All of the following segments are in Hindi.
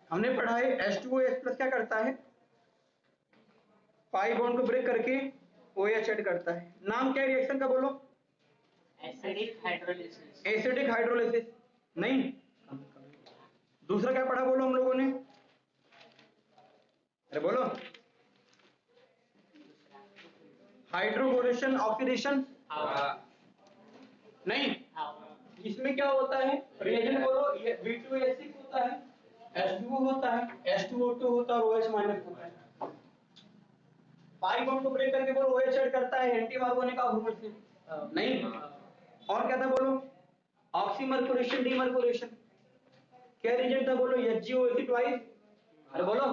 हमने पढ़ा है H2OH+ क्या करता है, पाई बॉन्ड को ब्रेक करके OH ऐड करता है। नाम क्या है रिएक्शन का बोलो? Acidic hydrolysis. एसिडिक हाइड्रोलिसिस नहीं। दूसरा क्या पढ़ा बोलो हम लोगों ने? अरे बोलो। हाइड्रोकोरेशन ऑक्सीडेशन नहीं। इसमें क्या होता है रिएजेंट बोलो? ये V2H6 होता है, H2O होता है, H2O2 होता है और OH माइनस होता है। पाई बॉन्ड को ब्रेक करके बोलो OH ऐड करता है एंटी मार्गोनिक ऑक्सीजन से नहीं। और क्या था बोलो? ऑक्सीमर्कुरेशन डीमर्कुरेशन। क्या रिएजेंट था बोलो? HgOAc twice. अरे बोलो।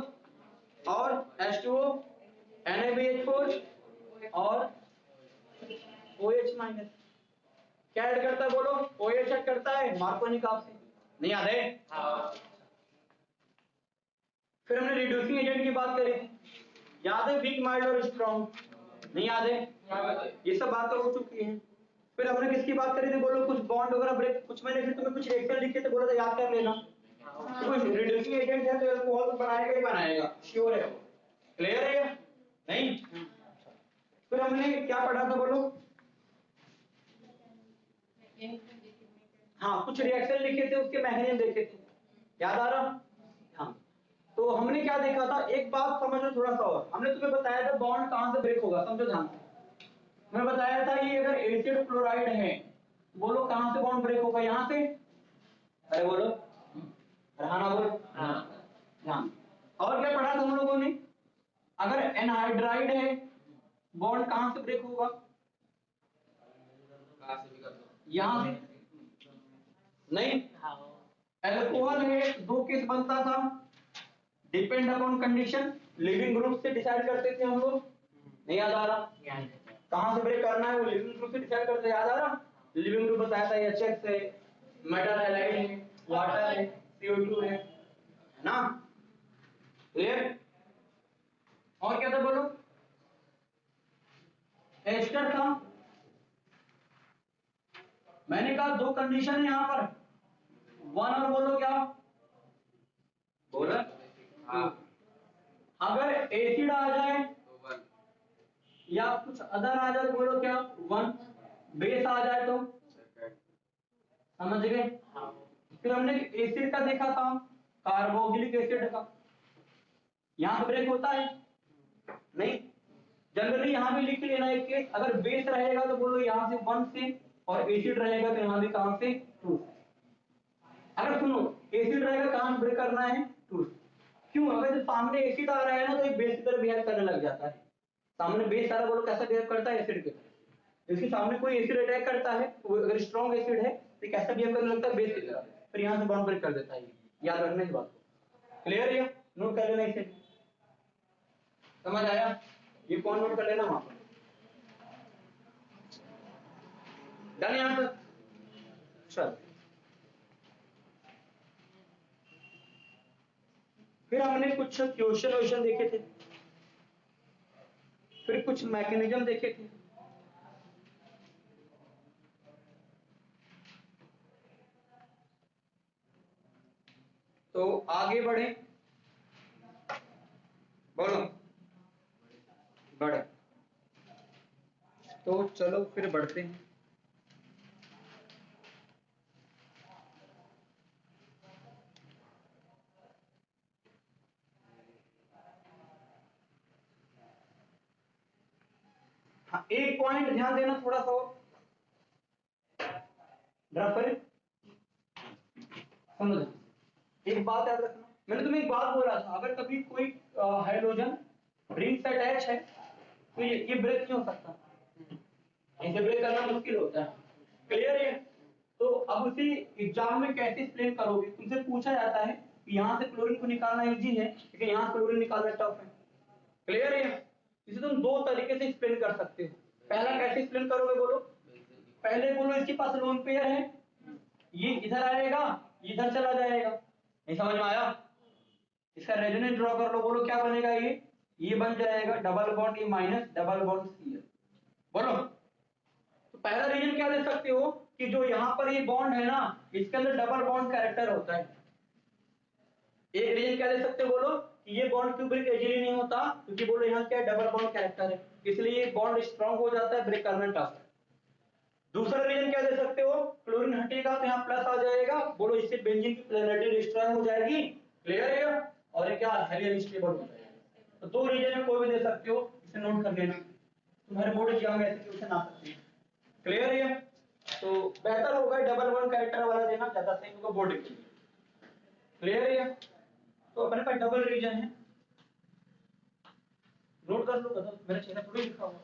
और H2O NaBH4 और OH माइनस। क्या ऐड करता है बोलो? OH ऐड करता है मार्कोनिक ऑक्सीजन। नहीं याद है? फिर हमने रिड्यूसिंग एजेंट की बात करी थी, याद है? वीक, माइल्ड और स्ट्रॉन्ग। नहीं याद है? ये सब बातें हो चुकी हैं। फिर हमने किसकी बात करी थी बोलो? कुछ बॉन्ड वगैरह ब्रेक, कुछ मैंने तुम्हें कुछ रिएक्शन लिखे थे, बोला था याद कर लेना। तो रिड्यूसिंग एजेंट है तो अल्कोहल तो बनाएगा ही बनाएगा, श्योर है वो। क्लियर है या नहीं? फिर हमने क्या पढ़ा था बोलो? हाँ, कुछ रिएक्शन लिखे थे, उसके मैकेनिज्म देखे थे, याद आ रहा? हाँ। तो हमने क्या देखा था, एक बात समझो थोड़ा सा और। हमने तुम्हें बताया था बॉन्ड कहां से ब्रेक होगा, समझो ध्यान से। मैं बताया था ये अगर एसिड क्लोराइड है, बोलो कहां से बॉन्ड ब्रेक होगा? यहां से। अरे बोलो। रहाना बोल। ध्यान। और क्या पढ़ा था हम लोगों ने? अगर एनहाइड्राइड है, बॉन्ड कहां से ब्रेक होगा? यहां से नहीं। अल्कोहल है, दो केस बनता था, depend upon condition, leaving group से डिसाइड करते थे हम लोग। नहीं याद आ रहा? कहां से ब्रेक करना है वो लिविंग ग्रुप से डिसाइड करते। याद आ रहा? लिविंग ग्रुप बताया था HX है, मेटल हैलाइड है, वाटर है, CO2 है ना? क्लियर? और क्या था बोलो? एस्टर था। मैंने कहा दो कंडीशन है यहां पर, वन और बोलो क्या? बोला अगर एसिड आ जाए या कुछ अदर आ जाए, बोलो क्या? वन। बेस आ जाए तो समझ गए? फिर हमने एसिड का देखा था, कार्बोक्सिलिक एसिड का। यहां से ब्रेक होता है नहीं। जनरली यहां भी लिख लेना एक केस, अगर बेस रहेगा तो बोलो यहां से वन से, और एसिड रहेगा तो यहां भी कहां से? टू से। अगर सुनो, एसिड रहेगा कहां से ब्रेक करना है? टू से। क्यों? अगर जो सामने एसिड आ रहा है ना तो एक बेस की तरह बिहेव करने लग जाता है। सामने बेस आ रहा, बोलो कैसा बिहेव करता है? एसिड की तरह। इसके सामने कोई एसिड अटैक करता है, वो अगर स्ट्रॉन्ग एसिड है तो कैसा बिहेव करने लगता है? बेस की तरह। फिर यहां से बॉन्ड ब्रेक कर देता है। याद रखना इस बात को। क्लियर है? नोट कर लेना इसे। समझ आया? ये कौन नोट कर लेना वहां पर। डन यहां तक? चल, फिर हमने कुछ क्वेश्चन देखे थे, फिर कुछ मैकेनिज्म देखे थे। तो आगे बढ़े, बोलो बढ़े। तो चलो फिर बढ़ते हैं। हाँ, एक पॉइंट ध्यान देना थोड़ा सा, समझ। एक बात याद रखना, मैंने तुम्हें एक बात बोला था, अगर कभी कोई हाइड्रोजन रिंग से अटैच है तो ये ब्रेक नहीं हो सकता, इसे ब्रेक करना मुश्किल होता है। क्लियर है? तो अब उसी एग्जाम में कैसे एक्सप्लेन करोगे? तुमसे पूछा जाता है कि यहाँ से क्लोरीन को निकालना इजी है, लेकिन यहाँ से क्लोरीन निकालना टफ है। क्लियर है? इसे तुम दो तरीके से एक्सप्लेन कर सकते हो। पहला कैसे एक्सप्लेन करोगे बोलो? पहले बोलो इसके पास लोन पेयर है, ये इधर आएगा, इधर चला जाएगा। नहीं समझ में आया? इसका रेजोनेंस ड्रॉ कर लो, बोलो क्या बनेगा? ये बन जाएगा double bond E minus double bond Cl। बोलो। तो पहला रीजन क्या दे सकते हो कि जो यहां पर ये बॉन्ड है ना, इसके अंदर डबल बॉन्ड कैरेक्टर होता है। एक रीजन क्या ले सकते हो बोलो कि ये बॉन्ड क्यों ब्रेक इजीली नहीं होता, क्योंकि बोलो यहाँ क्या डबल बॉन्ड कैरेक्टर है, इसलिए ये बॉन्ड स्ट्रांग हो जाता है, ब्रेक करना टफ है। दूसरा रीजन क्या दे सकते हो, क्लोरीन हटेगा तो यहाँ प्लस आ जाएगा, बोलो इससे बेंजीन की पोलैरिटी डिस्ट्रॉय हो जाएगी, क्लियर है, और ये क्या हेलियन स्टेबल हो जाएगा। तो दो रीजन में कोई भी दे सकते हो, इसे नोट कर लेना, तुम्हारे बोर्ड एग्जाम में ऐसे क्वेश्चन आ सकते हैं, क्लियर है। तो बेहतर होगा डबल बॉन्ड कैरेक्टर वाला देना, ज्यादा सही होगा बोर्ड के लिए, क्लियर है। तो अपने पास डबल रीजन है, नोट कर लो, बता मेरा चेहरा थोड़ी लिखा हुआ,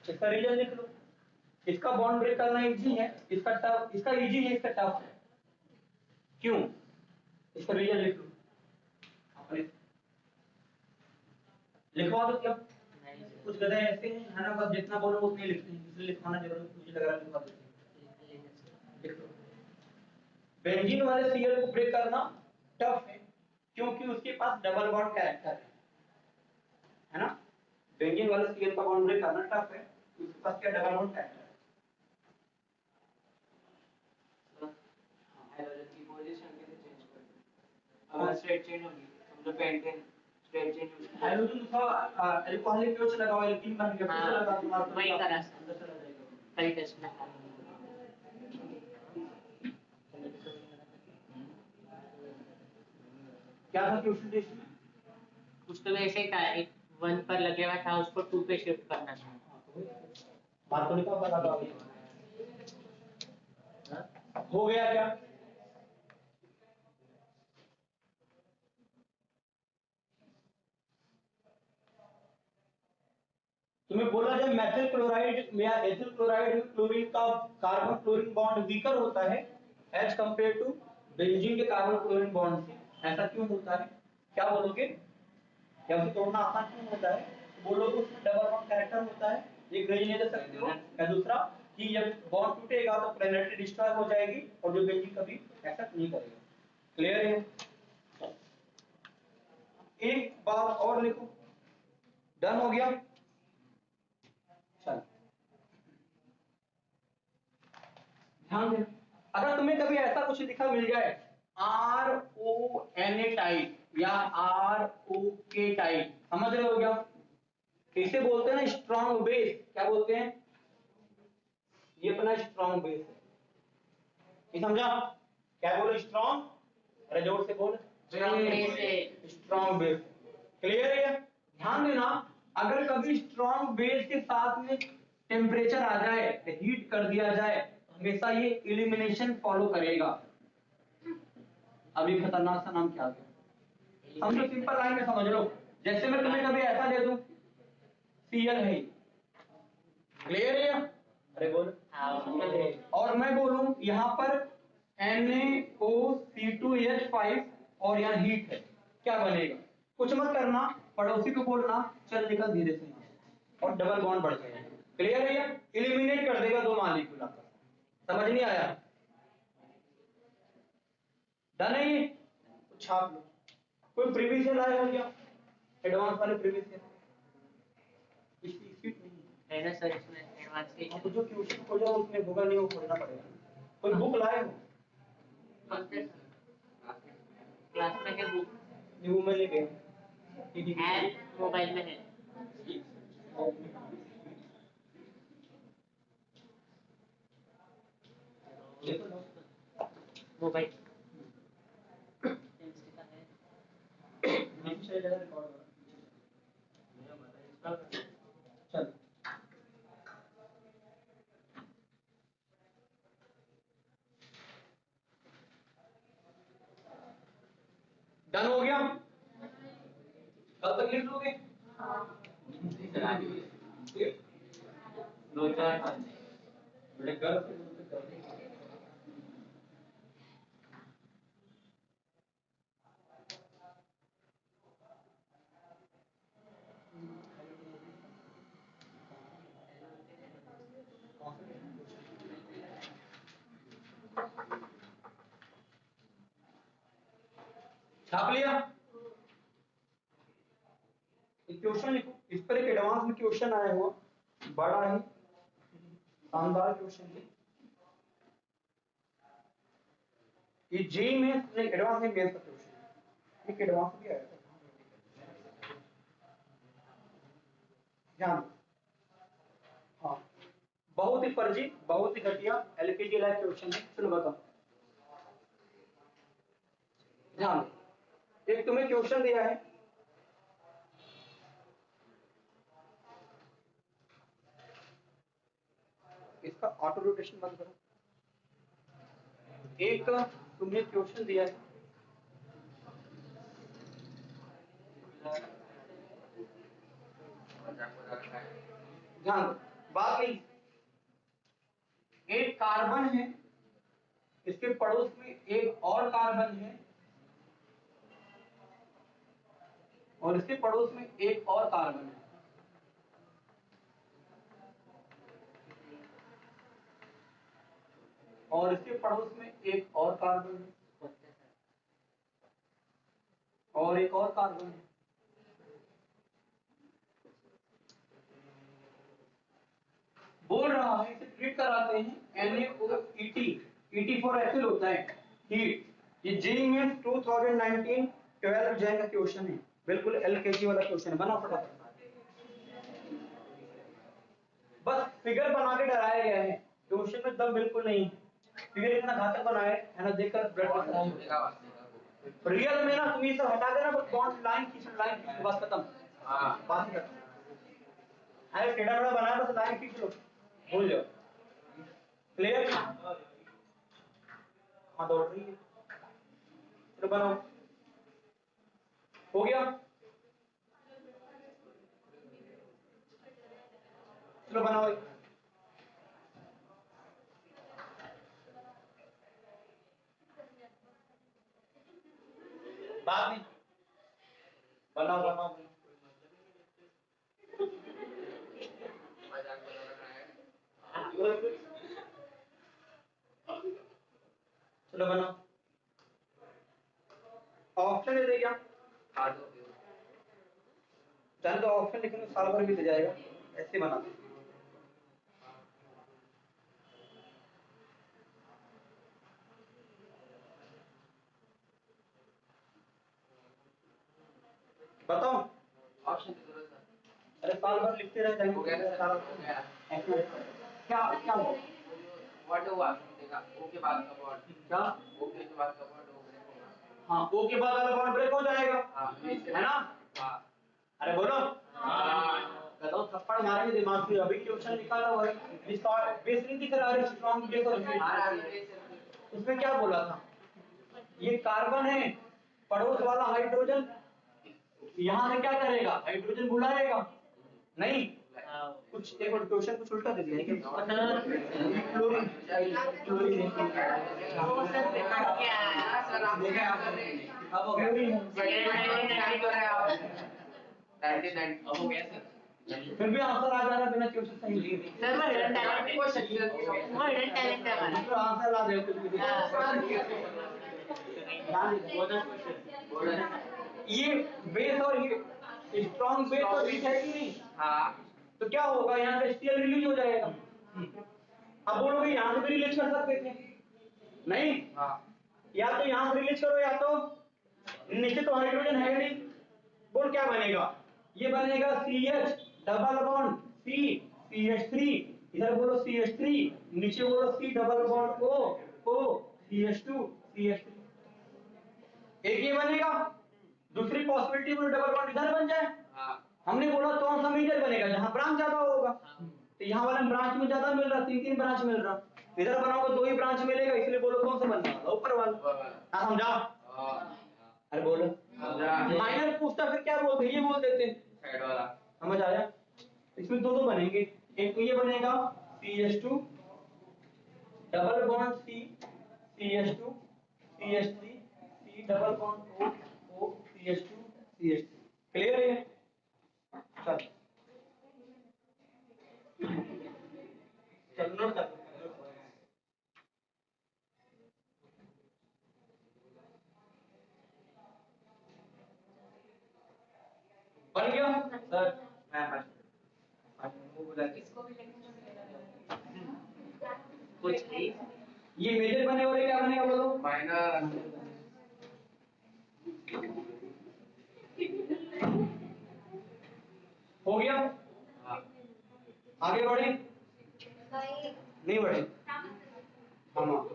इसका रीजन लिख लो, इसका बॉन्ड ब्रेक करना इजी है, इसका टफ, इसका इजी है, इसका टफ है, क्यों, इसका रीजन लिख लो, अपने लिखवा दो क्या, कुछ गधे ऐसे हैं है ना, बस जितना बोलो उतने लिखते हैं, इसलिए लिखवाना जरूरी मुझे लग रहा है, लिखवा देते हैं, लिख लो। बेंजीन वाले सीएल को ब्रेक करना टफ है, क्योंकि उसके पास डबल बॉन्ड कैरेक्टर है ना, बेंजीन वाले सीएल का बॉन्ड ब्रेक करना टफ है, उसके पास क्या डबल बॉन्ड कैरेक्टर है। हाइड्रोजन की पोजीशन कैसे चेंज करते हैं, अगर स्टेट चेंज होगी तो पेंटेन स्टेट चेंज होगी, हाइड्रोजन दूसरा अल्कोहलिक क्यों से लगाओ, एल्कीन बन गया, फिर से लगा दो, मार वही करा अंदर चला जाएगा, कई टेस्ट में क्या था क्वेश्चन टेस्ट में, कुछ तो वैसे ही था, एक 1 पर लगे हुआ था, उसको 2 पे शिफ्ट करना था, बात तो नहीं पता था, हो गया क्या, तुम्हें बोला जाए मेथिल क्लोराइड या एथिल क्लोराइड में क्लोरीन का कार्बन क्लोरीन बॉन्ड वीकर होता है एज कंपेयर टू बेंजीन के कार्बन क्लोरीन बॉन्ड से, ऐसा क्यों होता है, क्या बोलोगे, या उसे तोड़ना आसान क्यों होता है, बोलोगे उसमें डबल बॉन्ड कैरेक्टर होता है, एक रीजन ये दे सकते हो, या दूसरा कि जब बॉन्ड टूटेगा तो पोलैरिटी डिस्ट्रॉय हो जाएगी और जो बेंजीन कभी एक्सेप्ट नहीं करेगा, क्लियर है। एक बात और लिखो, डन हो गया, चल ध्यान देना, अगर तुम्हें कभी ऐसा कुछ लिखा मिल जाए RONA टाइप या ROK टाइप, समझ रहे हो क्या, इसे बोलते हैं ना स्ट्रॉन्ग बेस, क्या बोलते हैं, ये अपना स्ट्रॉन्ग बेस है, ये समझा, क्या बोलो स्ट्रॉन्ग, अरे जोर से बोल, स्ट्रॉन्ग बेस, क्लियर है। ध्यान देना, अगर कभी स्ट्रॉन्ग बेस के साथ में टेम्परेचर आ जाए, हीट कर दिया जाए, हमेशा ये एलिमिनेशन फॉलो करेगा। अभी खतरनाक सा नाम क्या आ गया, हम लोग सिंपल लाइन में समझ लो, जैसे मैं तुम्हें कभी ऐसा दे दूं Cl है, क्लियर है, अरे बोल, और मैं बोलूं यहाँ पर NaOC2H5 और यहाँ हीट है, क्या बनेगा, कुछ मत करना, पड़ोसी को बोलना चल निकल धीरे से यहाँ, और डबल बॉन्ड बढ़ जाएगा, क्लियर है, एलिमिनेट कर देगा दो मॉलिक्यूल आपस, समझ नहीं आया, डन है ये, छाप लो, कोई प्रीवियस ईयर आया हो क्या, एडवांस वाले प्रीवियस ईयर, है ना सर, इसमें एडवांस के तो जो क्वेश्चन खोजा उसमें गूगल नहीं, वो खोजना पड़ेगा, कोई बुक लाए हो, क्लास में है बुक, न्यू में लेके है मोबाइल में है, मोबाइल चल डन हो गया, कल तक लिख लोगे, दो चार बड़े गर्व से बोलते कर देंगे। छाप लिया, एक क्वेश्चन लिखो, इस पर एक एडवांस में क्वेश्चन आया हुआ, बड़ा ही शानदार क्वेश्चन है, ये जेई में एडवांस में मेंस का क्वेश्चन है, एक एडवांस भी आया था। ध्यान दो। हाँ, बहुत ही फर्जी, बहुत ही घटिया एलकेजी लाइक क्वेश्चन है। चलो बताओ, ध्यान दो। एक तुम्हें क्वेश्चन दिया है, इसका ऑटो रोटेशन बंद करो। एक तुमने क्वेश्चन दिया है, ध्यान दो, बात नहीं, एक कार्बन है, इसके पड़ोस में एक और कार्बन है, और इसके पड़ोस में एक और कार्बन है, और इसके पड़ोस में एक और कार्बन है, और एक और कार्बन है। बोल रहा है, इसे ट्रीट कराते हैं NaOET, ET फॉर एथिल होता है, हीट। ये जेईई में 2019 12 जैन का क्वेश्चन है, बिल्कुल एलकेजी वाला क्वेश्चन है, बना फटाफट। बस फिगर बना के डराया गया है, क्वेश्चन में दम बिल्कुल नहीं है, फिगर इतना घातक बनाया है ना, देखकर ब्लड प्रेशर रियल में ना, तुम ये सब हटा देना, बस बॉन्ड लाइन खींच, बस खत्म। हां, बात ही खत्म। अरे टेढ़ा बड़ा बना, बस लाइन खींच लो, भूल जाओ। क्लियर? हाँ, दौड़ रही है। चलो बनाओ, हो गया? चलो बनाओ। बात नहीं, बनाओ बनाओ। चलो बनाओ। ऑप्शन दे दे क्या? चल तो ऑप्शन लिखने में साल भर भी दे जाएगा, ऐसे बना दो। बताओ ऑप्शन दे दो सर। अरे साल भर लिखते रह जाएंगे, हो गया सारा क्या क्या हो, व्हाट हुआ देखा, ओ के बाद का बॉन्ड, क्या ओ के बाद का बॉन्ड हो गया। हां, ओ के बाद वाला बॉन्ड ब्रेक हो जाएगा, हां है ना? हां, अरे बोलो। हां, कदम थप्पड़ मारेंगे दिमाग में, अभी क्वेश्चन लिखा था वही, डिस्टॉर्ट बेस नहीं दिख रहा है, स्ट्रांग बेस और उसमें क्या बोला था, ये कार्बन है, पड़ोस वाला हाइड्रोजन यहां से क्या करेगा, हाइड्रोजन बुलाएगा नहीं, कुछ एक और क्वेश्चन कुछ उल्टा दे दिया क्लोरीन, क्लोरीन फिर भी आंसर आ जा रहा बिना क्वेश्चन सही लिए सर, वो हिडन टैलेंट है, वो हिडन टैलेंट है हमारा, आंसर ला दे कुछ भी। ये बेस और स्ट्रॉन्ग बेस और हीट है कि नहीं? हाँ, तो क्या होगा, यहाँ से स्टील रिलीज हो जाएगा। अब बोलोगे यहाँ से भी रिलीज कर सकते थे, नहीं? हाँ, या तो यहाँ से रिलीज करो, या तो नीचे तो हाइड्रोजन है नहीं, बोल क्या बनेगा, ये बनेगा CH double bond C CH3, इधर बोलो CH3, नीचे बोलो C double bond O CH2 CH3, एक ये बनेगा। दूसरी पॉसिबिलिटी में डबल बॉन्ड इधर बन जाए। हमने बोला कौन सा मेजर बनेगा, जहां ब्रांच ज्यादा होगा, तो यहाँ वाले ब्रांच में ज्यादा मिल रहा, तीन ब्रांच मिल रहा, इधर बनाओगे दो ही ब्रांच मिलेगा, इसलिए बोलो कौन सा बनना है, ऊपर वाला। समझा? अरे बोलो, माइनर पूछता फिर क्या बोलते, ये बोल देते साइड वाला, समझ आया? इसमें दो बनेंगे, एक तो ये बनेगा CH2 double bond C CH2 CH3 C double bond O CH2 CH3, clear है? चल चल नोट कर, बन गया सर? मैं वो बोला इसको भी कुछ नहीं, ये मेजर बने और ये क्या बनेगा बोलो? माइनर। हो गया? हाँ। आगे बढ़े? नहीं बढ़े? हाँ।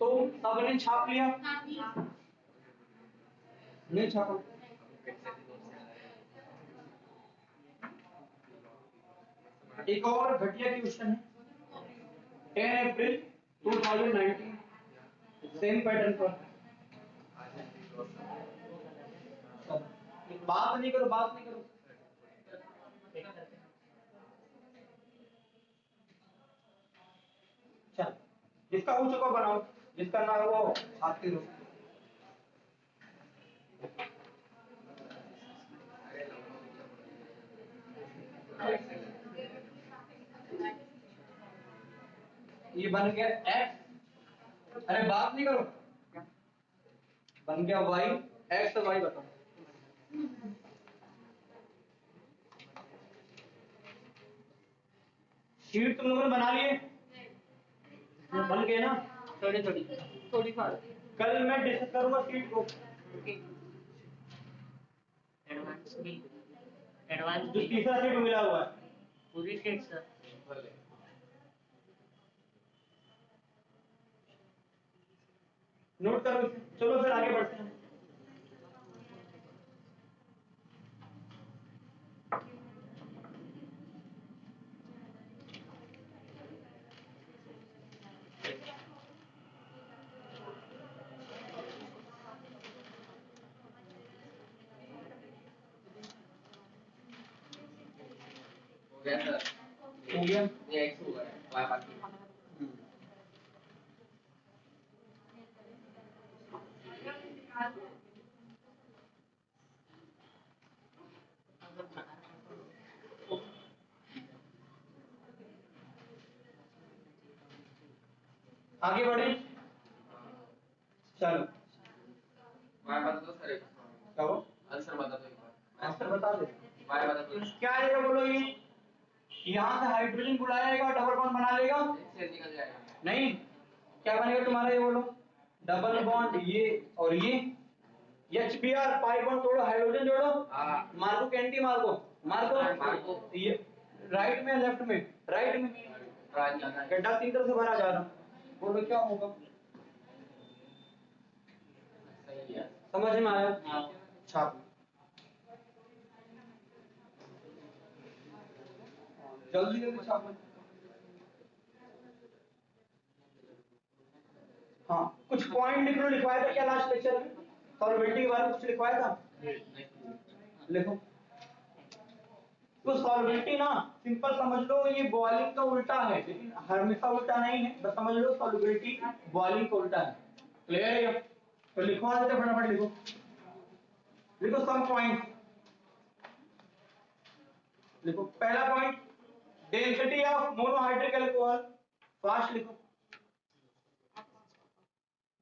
तो सबने छाप लिया? नहीं छापा? एक और घटिया क्वेश्चन है 10 अप्रैल 2019 सेम पैटर्न पर। बात नहीं करो, बात नहीं करो। चल जिसका हो चुका बनाओ, जिसका ना हो आते रहो। ये बन गया x, अरे बात नहीं करो, बन गया y, x और y बताओ। शीट तुम लोगों ने बना लिए? बन गए ना? थोड़ी थोड़ी थोड़ी बात। कल मैं डिस्कस करूंगा शीट को। एडवांस भी, एडवांस जो तीसरा शीट मिला हुआ है पूरी शीट सर। नोट करो इसे। चलो फिर आगे बढ़ते हैं। हो गया सर। हो गया? ये x हुआ है, y बाकी। आगे बढ़े? चलो y बता दो सर। क्या हो? आंसर बता दो एक बार। आंसर बता दे। y बता दो। क्या आएगा बोलो? ये यहाँ से हाइड्रोजन बुलाएगा, डबल बॉन्ड बना लेगा? से निकल जाएगा। नहीं, क्या बनेगा तुम्हारा? ये बोलो डबल बॉन्ड, ये और ये HBr, पाई बॉन्ड तोड़ो, हाइड्रोजन जोड़ो। हाँ। मार्को कैंटी मार्को, मार्को मार्को। ये राइट में लेफ्ट में? राइट में। गड्ढा तीन तरफ से भरा जा रहा, बोलो क्या होगा? सही है। समझ में आया? छाप जल्दी जल्दी छापो। हाँ कुछ पॉइंट लिख लो। लिखवाया था क्या लास्ट लेक्चर में? सॉल्वेबिलिटी के बारे में कुछ लिखवाया था? लिखो। तो सॉल्वेबिलिटी ना सिंपल समझ लो, ये बॉइलिंग का उल्टा है, लेकिन हमेशा उल्टा नहीं है, बस समझ लो सॉल्वेबिलिटी बॉइलिंग का उल्टा है। क्लियर है क्या? तो लिखवा देते, फटाफट लिखो। लिखो सम पॉइंट। लिखो पहला point, density of monohydric alcohol. First लिखो।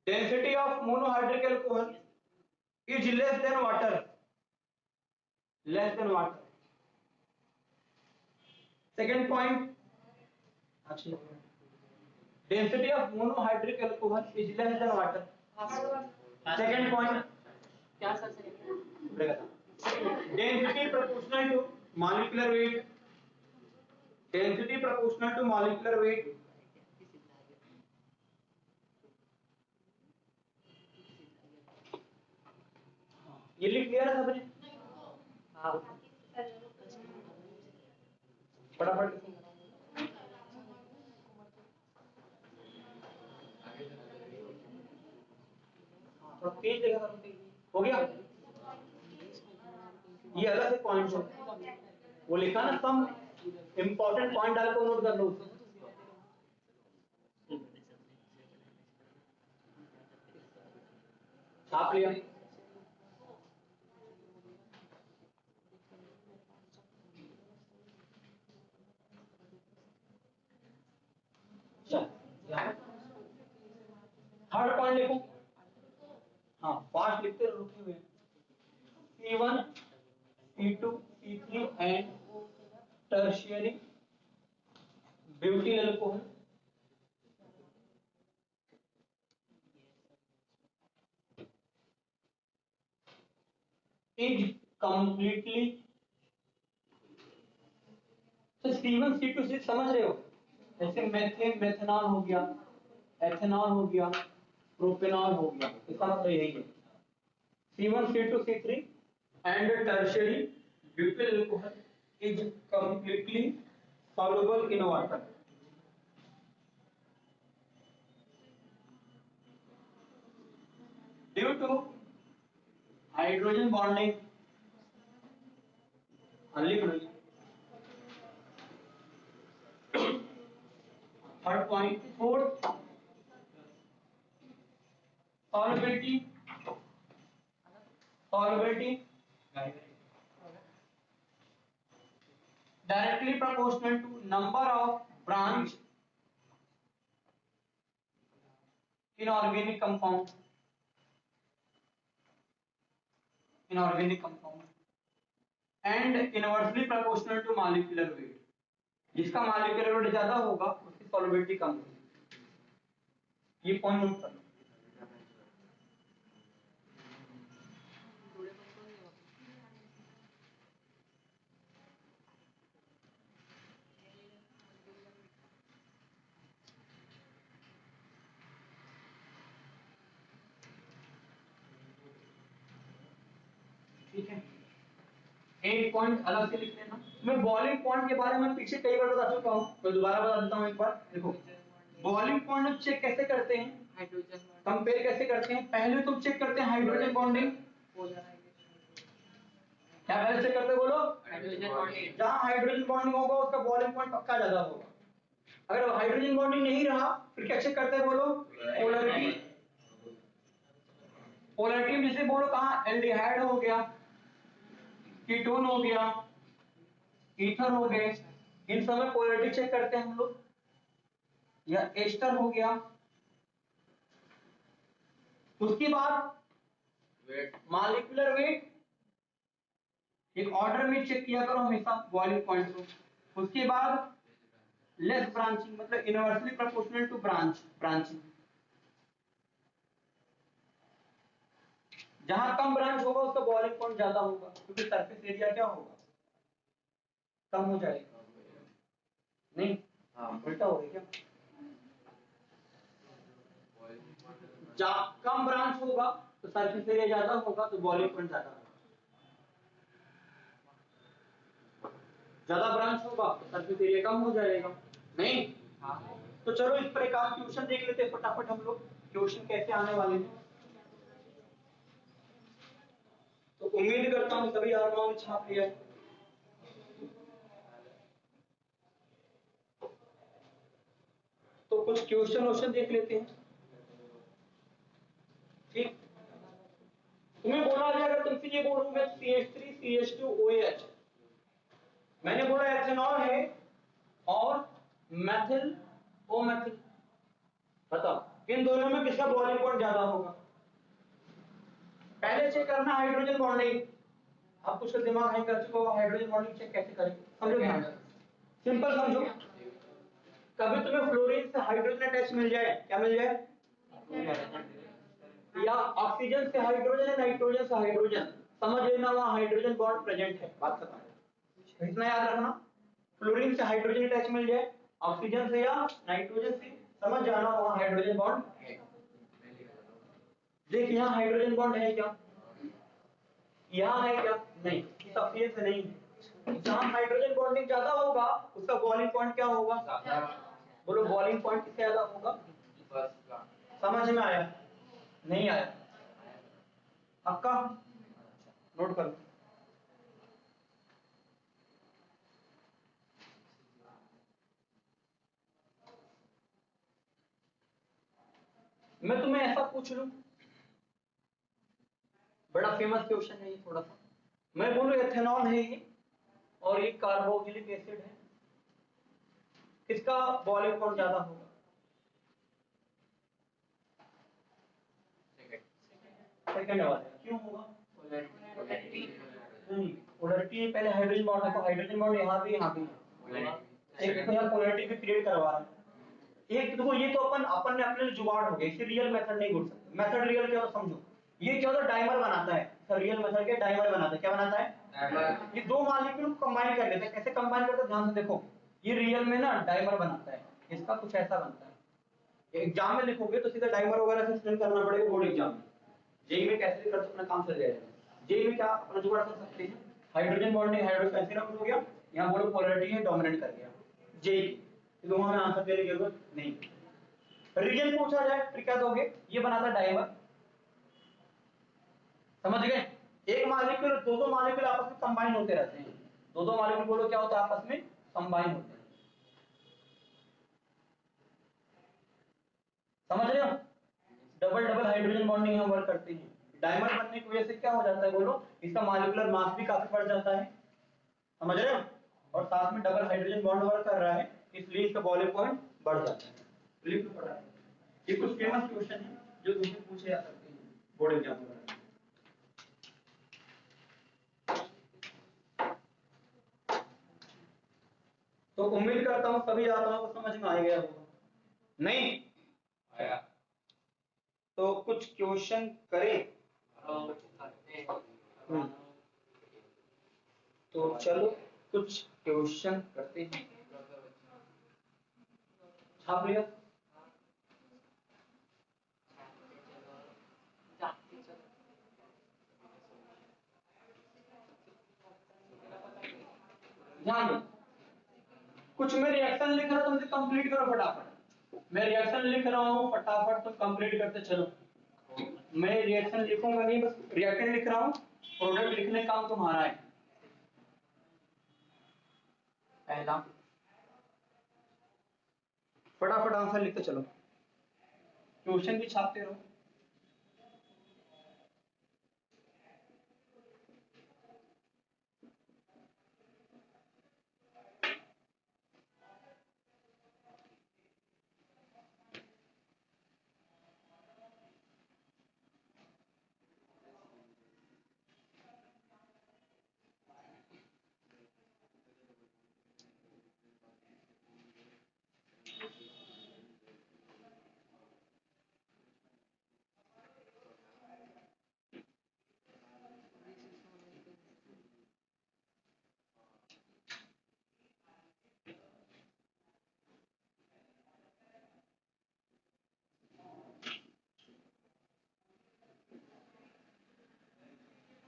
Density of monohydric alcohol is less than water, less than water. Second point, अच्छा density of monohydric alcohol is less than water. Second point क्या sir second? Density proportional to molecular weight, density proportional to molecular weight. ये लिख लिया ना सबने? हाँ। फटाफट लिखो। तो तेज लिखा करो। हो गया? ये अलग से पॉइंट है, वो लिखा ना सम इंपॉर्टेंट पॉइंट डाल को नोट कर लो। छाप लिया? थर्ड पॉइंट लिखो। हाँ फास्ट लिखते रहो, रुके हुए C1 C2 C3 and tertiary butyl alcohol is completely, तो C1 C2 से समझ रहे हो, जैसे मेथेन मेथनॉल हो गया, एथेनॉल हो गया, प्रोपेनॉल हो गया, इसका मतलब यही है C1 C2 C3 and tertiary butyl alcohol is completely soluble in water. Due to hydrogen bonding, लिख लो। Third point, fourth solubility directly proportional to number of branch in organic compound and inversely proportional to molecular weight, जिसका molecular weight ज्यादा होगा उसकी solubility कम होगी। ये पॉइंट नोट कर लो। ठीक है, एक पॉइंट अलग से लिख लेना। मैं बॉइलिंग पॉइंट के बारे में पीछे कई बार बता चुका हूं, तो दोबारा बता देता हूं एक बार। देखो बॉइलिंग पॉइंट चेक कैसे करते हैं, हाइड्रोजन कंपेयर कैसे करते हैं। पहले तुम चेक करते हैं हाइड्रोजन बॉन्डिंग, क्या पहले चेक करते बोलो, हाइड्रोजन बॉन्डिंग। जहां हाइड्रोजन बॉन्डिंग होगा उसका बॉइलिंग पॉइंट पक्का ज्यादा होगा। अगर हाइड्रोजन बॉन्डिंग नहीं रहा फिर क्या चेक करते हैं बोलो, पोलैरिटी। पोलैरिटी में से बोलो कहां, एल्डिहाइड हो गया, कीटोन हो गया, ईथर हो गए, इन सब में पोलैरिटी चेक करते हैं हम लोग। या एस्टर हो गया। उसके बाद मॉलिक्यूलर वेट, एक ऑर्डर में चेक किया करो हमेशा बॉइलिंग पॉइंट को। उसके बाद लेस ब्रांचिंग, मतलब इनवर्सली प्रोपोर्शनल टू ब्रांचिंग। जहां कम ब्रांच होगा उसका बॉइलिंग पॉइंट ज्यादा होगा, क्योंकि सरफेस एरिया क्या होगा, कम हो जाएगा। नहीं उल्टा हो गया क्या, कम ब्रांच होगा तो सरफेस एरिया ज्यादा होगा तो बॉइलिंग पॉइंट ज्यादा होगा। ज्यादा ब्रांच होगा तो सरफेस एरिया कम हो जाएगा। नहीं तो चलो इस पर एक आध क्वेश्चन देख लेते हैं फटाफट हम लोग, क्वेश्चन कैसे आने वाले हैं। तो उम्मीद करता हूं सभी आत्माओं ने छाप लिया है। तो कुछ क्वेश्चन देख लेते हैं। ठीक, तुम्हें बोला जाए, अगर तुमसे ये बोलूं मैं CH3 CH2 OH, मैंने बोला एथेनॉल है और मेथिल ओ मेथिल, बताओ इन दोनों में किसका बॉइलिंग पॉइंट ज्यादा होगा। पहले चेक करना हाइड्रोजन बॉन्डिंग। आप कुछ दिमाग नहीं कर चुके हो, हाइड्रोजन बॉन्डिंग चेक कैसे करें, समझो ध्यान से, सिंपल समझो। कभी तुम्हें फ्लोरीन से हाइड्रोजन अटैच मिल जाए, क्या मिल जाए, या ऑक्सीजन से हाइड्रोजन या नाइट्रोजन से हाइड्रोजन, समझ लेना वहां हाइड्रोजन बॉन्ड प्रेजेंट है, बात खत्म। इतना याद रखना, फ्लोरीन से हाइड्रोजन अटैच मिल जाए, ऑक्सीजन से या नाइट्रोजन से, समझ जाना वहां हाइड्रोजन बॉन्ड है। देख यहाँ हाइड्रोजन बॉन्ड है क्या, यहाँ है क्या, नहीं, सफेद से नहीं है। जहां हाइड्रोजन बॉन्डिंग ज्यादा होगा उसका बॉइलिंग पॉइंट क्या होगा, बोलो बॉइलिंग पॉइंट किससे ज्यादा होगा। समझ में आया, नहीं आया, पक्का नोट कर लो। मैं तुम्हें ऐसा पूछ लूं, बड़ा फेमस क्वेश्चन है ये थोड़ा सा, मैं बोलूं एथेनॉल है ये और ये कार्बोक्सिलिक एसिड है, किसका बॉइलिंग पॉइंट ज्यादा होगा, सेकंड आ जाएगा, क्यों होगा? पोलैरिटी नहीं, पोलैरिटी पहले हाइड्रोजन बॉन्ड देखो, हाइड्रोजन बॉन्ड यहाँ भी यहाँ भी एक देखो यहाँ पोलैरिटी भी क्रिएट करवा रहा है। एक देखो ये तो अपन अपन ने अपने लिए जुगाड़ हो गया, इसे रियल मेथड नहीं बोल सकते। मेथड रियल क्या होता समझो, ये क्या होता है डाइमर बनाता है, सर रियल मेथड के डाइमर बनाता है, क्या बनाता है? डाइमर। ये दो मॉलिक्यूल को कंबाइन कर लेता है, कैसे कंबाइन करता है ध्यान से देखो, ये रियल में ना डाइमर बनाता है, इसका कुछ ऐसा बनता है। एग्जाम में लिखोगे तो सीधा डाइमर वगैरह से एक्सप्लेन करना पड़ेगा बोर्ड एग्जाम में। जेई में कैसे कर अपना काम चल जाएगा। जेई में क्या अपना जुगाड़ कर सकते हैं, हाइड्रोजन बॉन्डिंग हाइड्रोजन हो गया, यहाँ बोलो पोलैरिटी है डोमिनेंट कर गया, जेई तो वहां में आंसर देने की जरूरत नहीं। रीजन पूछा जाए फिर क्या दोगे, ये बनाता डाइमर, समझ गए? एक मॉलिक्यूल दो मॉलिक्यूल आपस में कंबाइन होते रहते हैं, दो मॉलिक्यूल बोलो क्या होता है आपस में कंबाइन होते हैं, समझ रहे हो? डबल डबल हाइड्रोजन बॉन्डिंग यहाँ वर्क करते हैं। डाइमर बनने की वजह से क्या हो जाता है बोलो, इसका मॉलिक्यूलर मास भी काफी बढ़ जाता है, समझ रहे हो? और साथ में डबल हाइड्रोजन बॉन्ड वर्क कर रहा है, इसलिए इसका बॉइलिंग पॉइंट बढ़ जाता है। क्लियर तो पड़ा है? ये कुछ फेमस क्वेश्चन है जो तुमसे पूछे जा सकते हैं बोर्ड एग्जाम में। तो उम्मीद करता हूं सभी छात्रों को समझ में आ गया होगा, नहीं आया तो कुछ क्वेश्चन करें। तो चलो कुछ क्वेश्चन करते हैं, छाप लिया? ध्यान दो, कुछ मैं रिएक्शन लिख रहा हूं तुमसे कंप्लीट करो फटाफट। मैं रिएक्शन लिख रहा हूं फटाफट तुम कंप्लीट करते चलो। मैं रिएक्शन लिखूंगा नहीं, बस रिएक्टेंट लिख रहा हूं, प्रोडक्ट लिखने का काम तुम्हारा है। पहला फटाफट आंसर लिखते चलो, क्वेश्चन भी छापते रहो।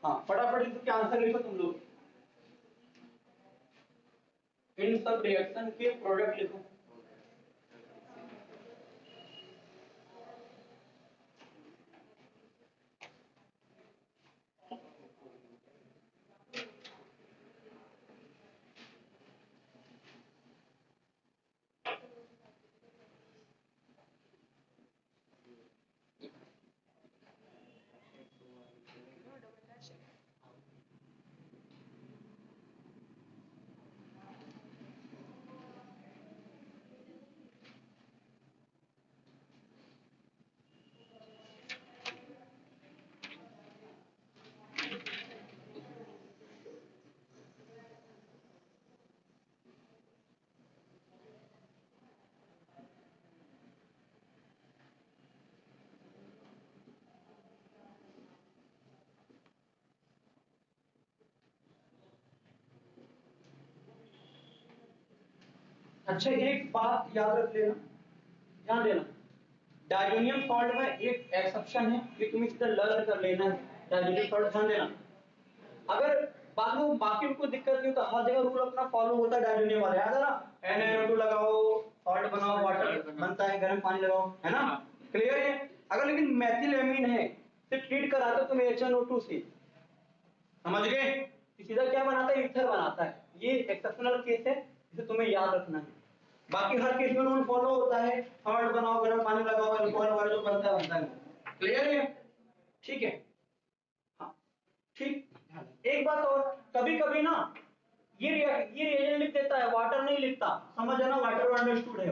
हाँ फटाफट इसके आंसर लिखो तुम लोग, इन सब रिएक्शन के प्रोडक्ट लिखो। अच्छा एक बात याद रख लेना, ध्यान देना, डायजोनियम सॉल्ट में एक एक्सेप्शन है, ये तुम्हें सीधा लर्न कर लेना है। डायजोनियम सॉल्ट ध्यान देना, अगर बाद में बाकी कोई दिक्कत नहीं होता, हर जगह रूल अपना फॉलो होता है डायजोनियम वाला, याद है ना? NaNO2 लगाओ, सॉल्ट बनाओ, वाटर बनता है, गर्म पानी लगाओ, है ना? क्लियर है? अगर लेकिन मेथिलेमीन है तो ट्रीट कराते तुम HNO2 से, समझ गए? सीधा क्या बनाता है, ईथर बनाता है। ये एक्सेप्शनल केस है, इसे तुम्हें याद रखना है। बाकी हर केस में रूल फॉलो होता है, सॉल्ट बनाओ, गर्म पानी लगाओ, अल्कोहल वगैरह जो बनता है। क्लियर है? ठीक है, हाँ ठीक। एक बात और, कभी कभी ना ये रिएजेंट लिख देता है, वाटर नहीं लिखता, समझ लेना वाटर अंडरस्टूड है।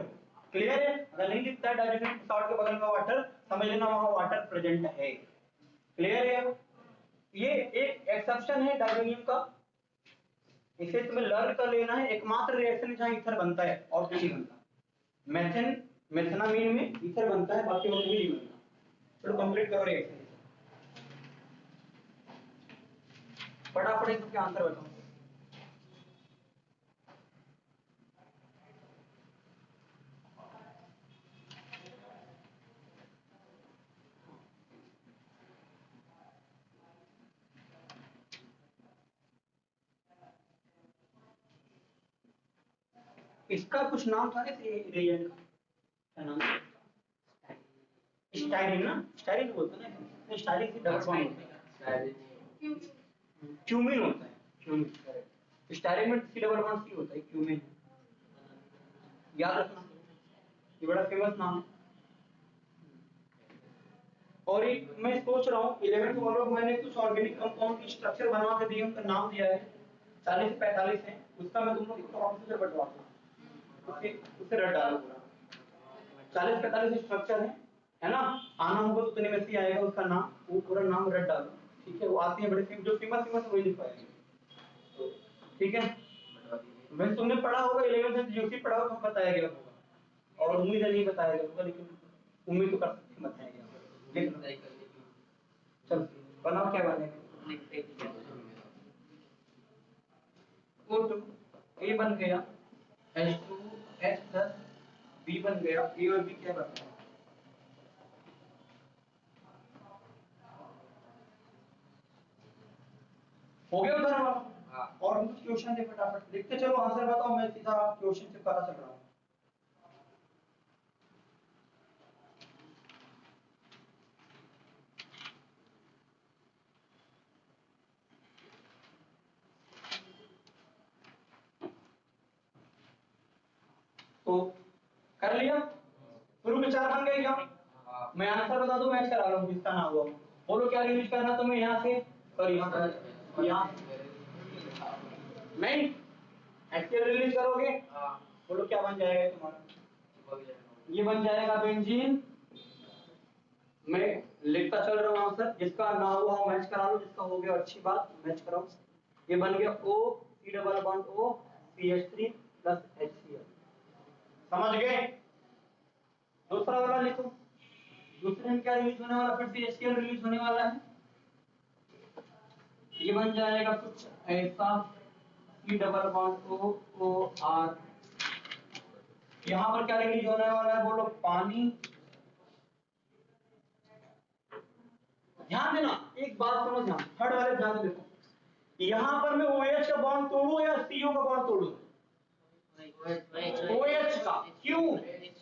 क्लियर है? अगर नहीं लिखता है डायरेक्टली सॉल्ट के बगल में वाटर, समझ लेना वहां वाटर प्रेजेंट है। क्लियर है? ये एक एक्सेप्शन है डायटोनियम का, इसे तुम्हें लर्न कर लेना है। एकमात्र रिएक्शन जहां ईथर बनता है और कुछ नहीं बनता। मेथेन मेथनामीन में ईथर बनता है, बाकी और नहीं बनता। चलो कंप्लीट करो रिएक्शन। फटाफट इसके आंसर बताओ। इसका कुछ नाम था ना रिएजेंट का, क्या नाम है? स्टाइरिन ना, स्टाइरिन बोलते हैं ना, स्टाइरिन की डबल बॉन्ड होता है, क्यूमिन होता है, क्यूमिन। स्टाइरिन में सी डबल बॉन्ड सी होता है, क्यूमिन। याद रखना, ये बड़ा फेमस नाम है। और एक मैं सोच रहा हूँ 11th वालों को मैंने कुछ ऑर्गेनिक कंपाउंड की स्ट्रक्चर बना के दी, उनका नाम दिया है 40 से 45 है, उसका मैं तुम लोग को टॉपिक से बटवाता हूँ, उसे रट डालो पूरा। 40-45 स्ट्रक्चर है ना, आना होगा तो उतने में से आएगा उसका नाम, वो पूरा नाम रट डालो, ठीक है? वो आते हैं बड़े जो फेमस वही लिखवाएंगे, ठीक है? वैसे तुमने पढ़ा होगा 11th में जीओसी पढ़ा होगा, तो बताया गया होगा, और उम्मीद है नहीं बताया गया होगा, लेकिन उम्मीद तो कर सकते बताया गया होगा। चल बनाओ, क्या बनेगा? O2 A बन गया, H2H प्लस B बन गया, A और B क्या बन गया? हो गया उधर वाला? और कुछ क्वेश्चन थे, फटाफट देखते चलो, आंसर बताओ, मैं सीधा क्वेश्चन से पता चल रहा हूँ। तो कर लिया, शुरू में 4 बन गए क्या? मैं आंसर बता दूं, मैच करा रहा हूँ किसका नाम हुआ, बोलो क्या रिलीज करना तुम्हें यहाँ से, सॉरी यहाँ नहीं, एक्चुअल रिलीज करोगे, बोलो क्या बन जाएगा तुम्हारा? ये बन जाएगा बेंजीन। मैं लिखता चल रहा हूँ आंसर, जिसका ना हुआ हो मैच करा लो, जिसका हो गया अच्छी बात, मैच कराओ। ये बन गया O C double bond O CH3 plus HCl, समझ गए? दूसरा वाला लिखो, दूसरे में क्या रिलीज होने वाला, फिर से HCl रिलीज होने वाला है, ये बन जाएगा कुछ ऐसा, C double bond O OR, यहाँ पर क्या रिलीज होने वाला है, बोलो पानी। ध्यान देना, एक बात सुनो ध्यान, थर्ड वाले ध्यान देखो, यहाँ पर मैं OH का बॉन्ड तोड़ू या CO का बॉन्ड तोड़ू? OH का, क्यों?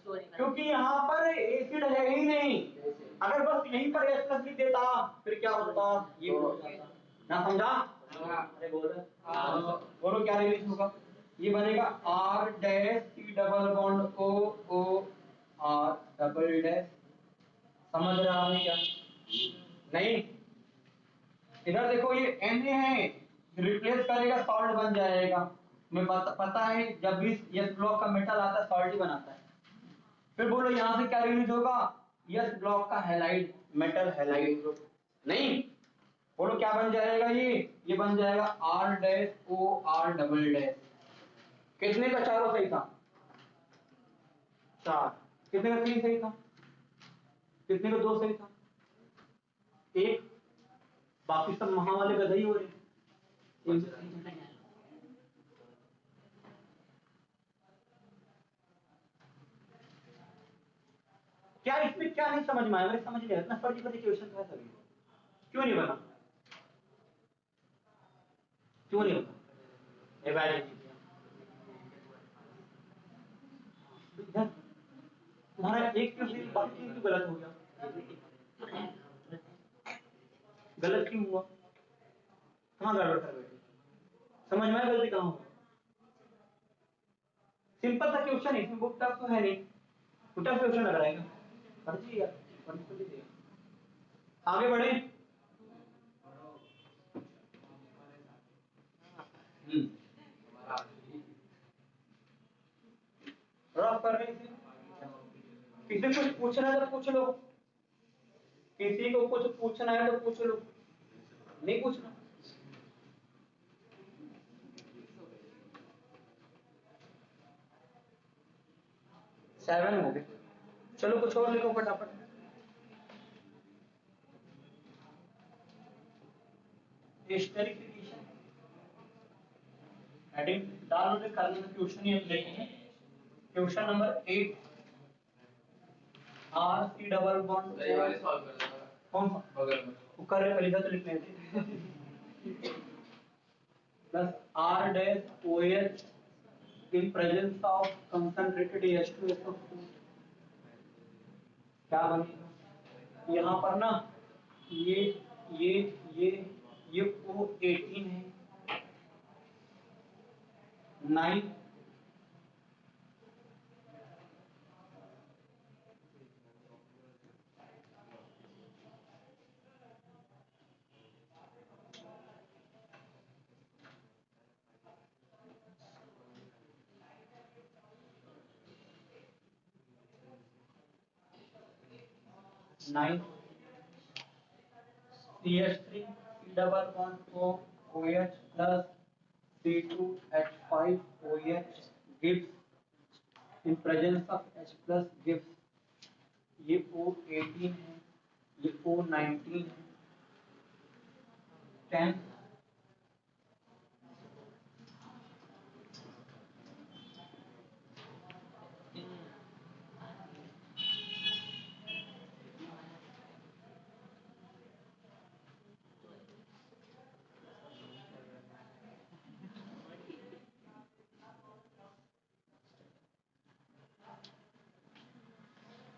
क्योंकि यहाँ पर एसिड है ही नहीं, अगर बस यहीं पर H प्लस लिख देता फिर क्या होता, ये हो जाता ना, समझा? अरे बोलो क्या रिलीज होगा, ये बनेगा R dash C double bond O O R double dash, समझ रहा है क्या? नहीं, इधर देखो ये Na है, रिप्लेस करेगा सॉल्ट बन जाएगा, मैं पता है जब भी यस ब्लॉक का मेटल आता है सॉल्ट ही बनाता है। फिर बोलो यहाँ से क्या रिलीज होगा, यस ब्लॉक का हैलाइड, मेटल हैलाइड ग्रुप, नहीं, बोलो क्या बन जाएगा, ये बन जाएगा R dash O R double dash. कितने का चारों सही था? 4। कितने का 3 सही था? कितने का 2 सही था? 1। बाकी सब महा वाले गधे ही हो रहे। क्या इसमें क्या नहीं समझ में आया, मेरे समझ नहीं आया, इतना फर्जी फर्जी क्वेश्चन था सभी, क्यों नहीं बना? क्यों नहीं बना? तुम्हारा एक क्यों सही, बाकी क्यों गलत हो गया? गलत क्यों हुआ? कहाँ गड़बड़ कर बैठे? समझ में आया गलती कहाँ हुआ? सिंपल सा क्वेश्चन है, इसमें बुक टफ तो है नहीं, टफ क्वेश्चन लग रहा है क्या? फर्जी यार, फर्जी दे। आगे बढ़े। रफ कर रहे थे, किसी कुछ पूछना है तो पूछ लो, किसी को कुछ पूछना है तो पूछ लो, नहीं पूछना। सेवन हो गए, चलो कुछ और लिखो फटाफट। एस्टेरिफिकेशन हेडिंग डाल दो, कल में क्वेश्चन ही हम देखेंगे। Question number 8, R C double bond ये वाले सॉल्व कर देना। कौन सा बगल में कर रहे, पहले तो लिखने थे। Plus R dash O H in presence of concentrated H2SO4 क्या बनेगा? यहाँ पर ना ये ये ये ये O18 है, 9 9 CH3 double bond O OH plus C2H5 OH gives in presence of H plus gives ये O18 है, ये O19 है, 10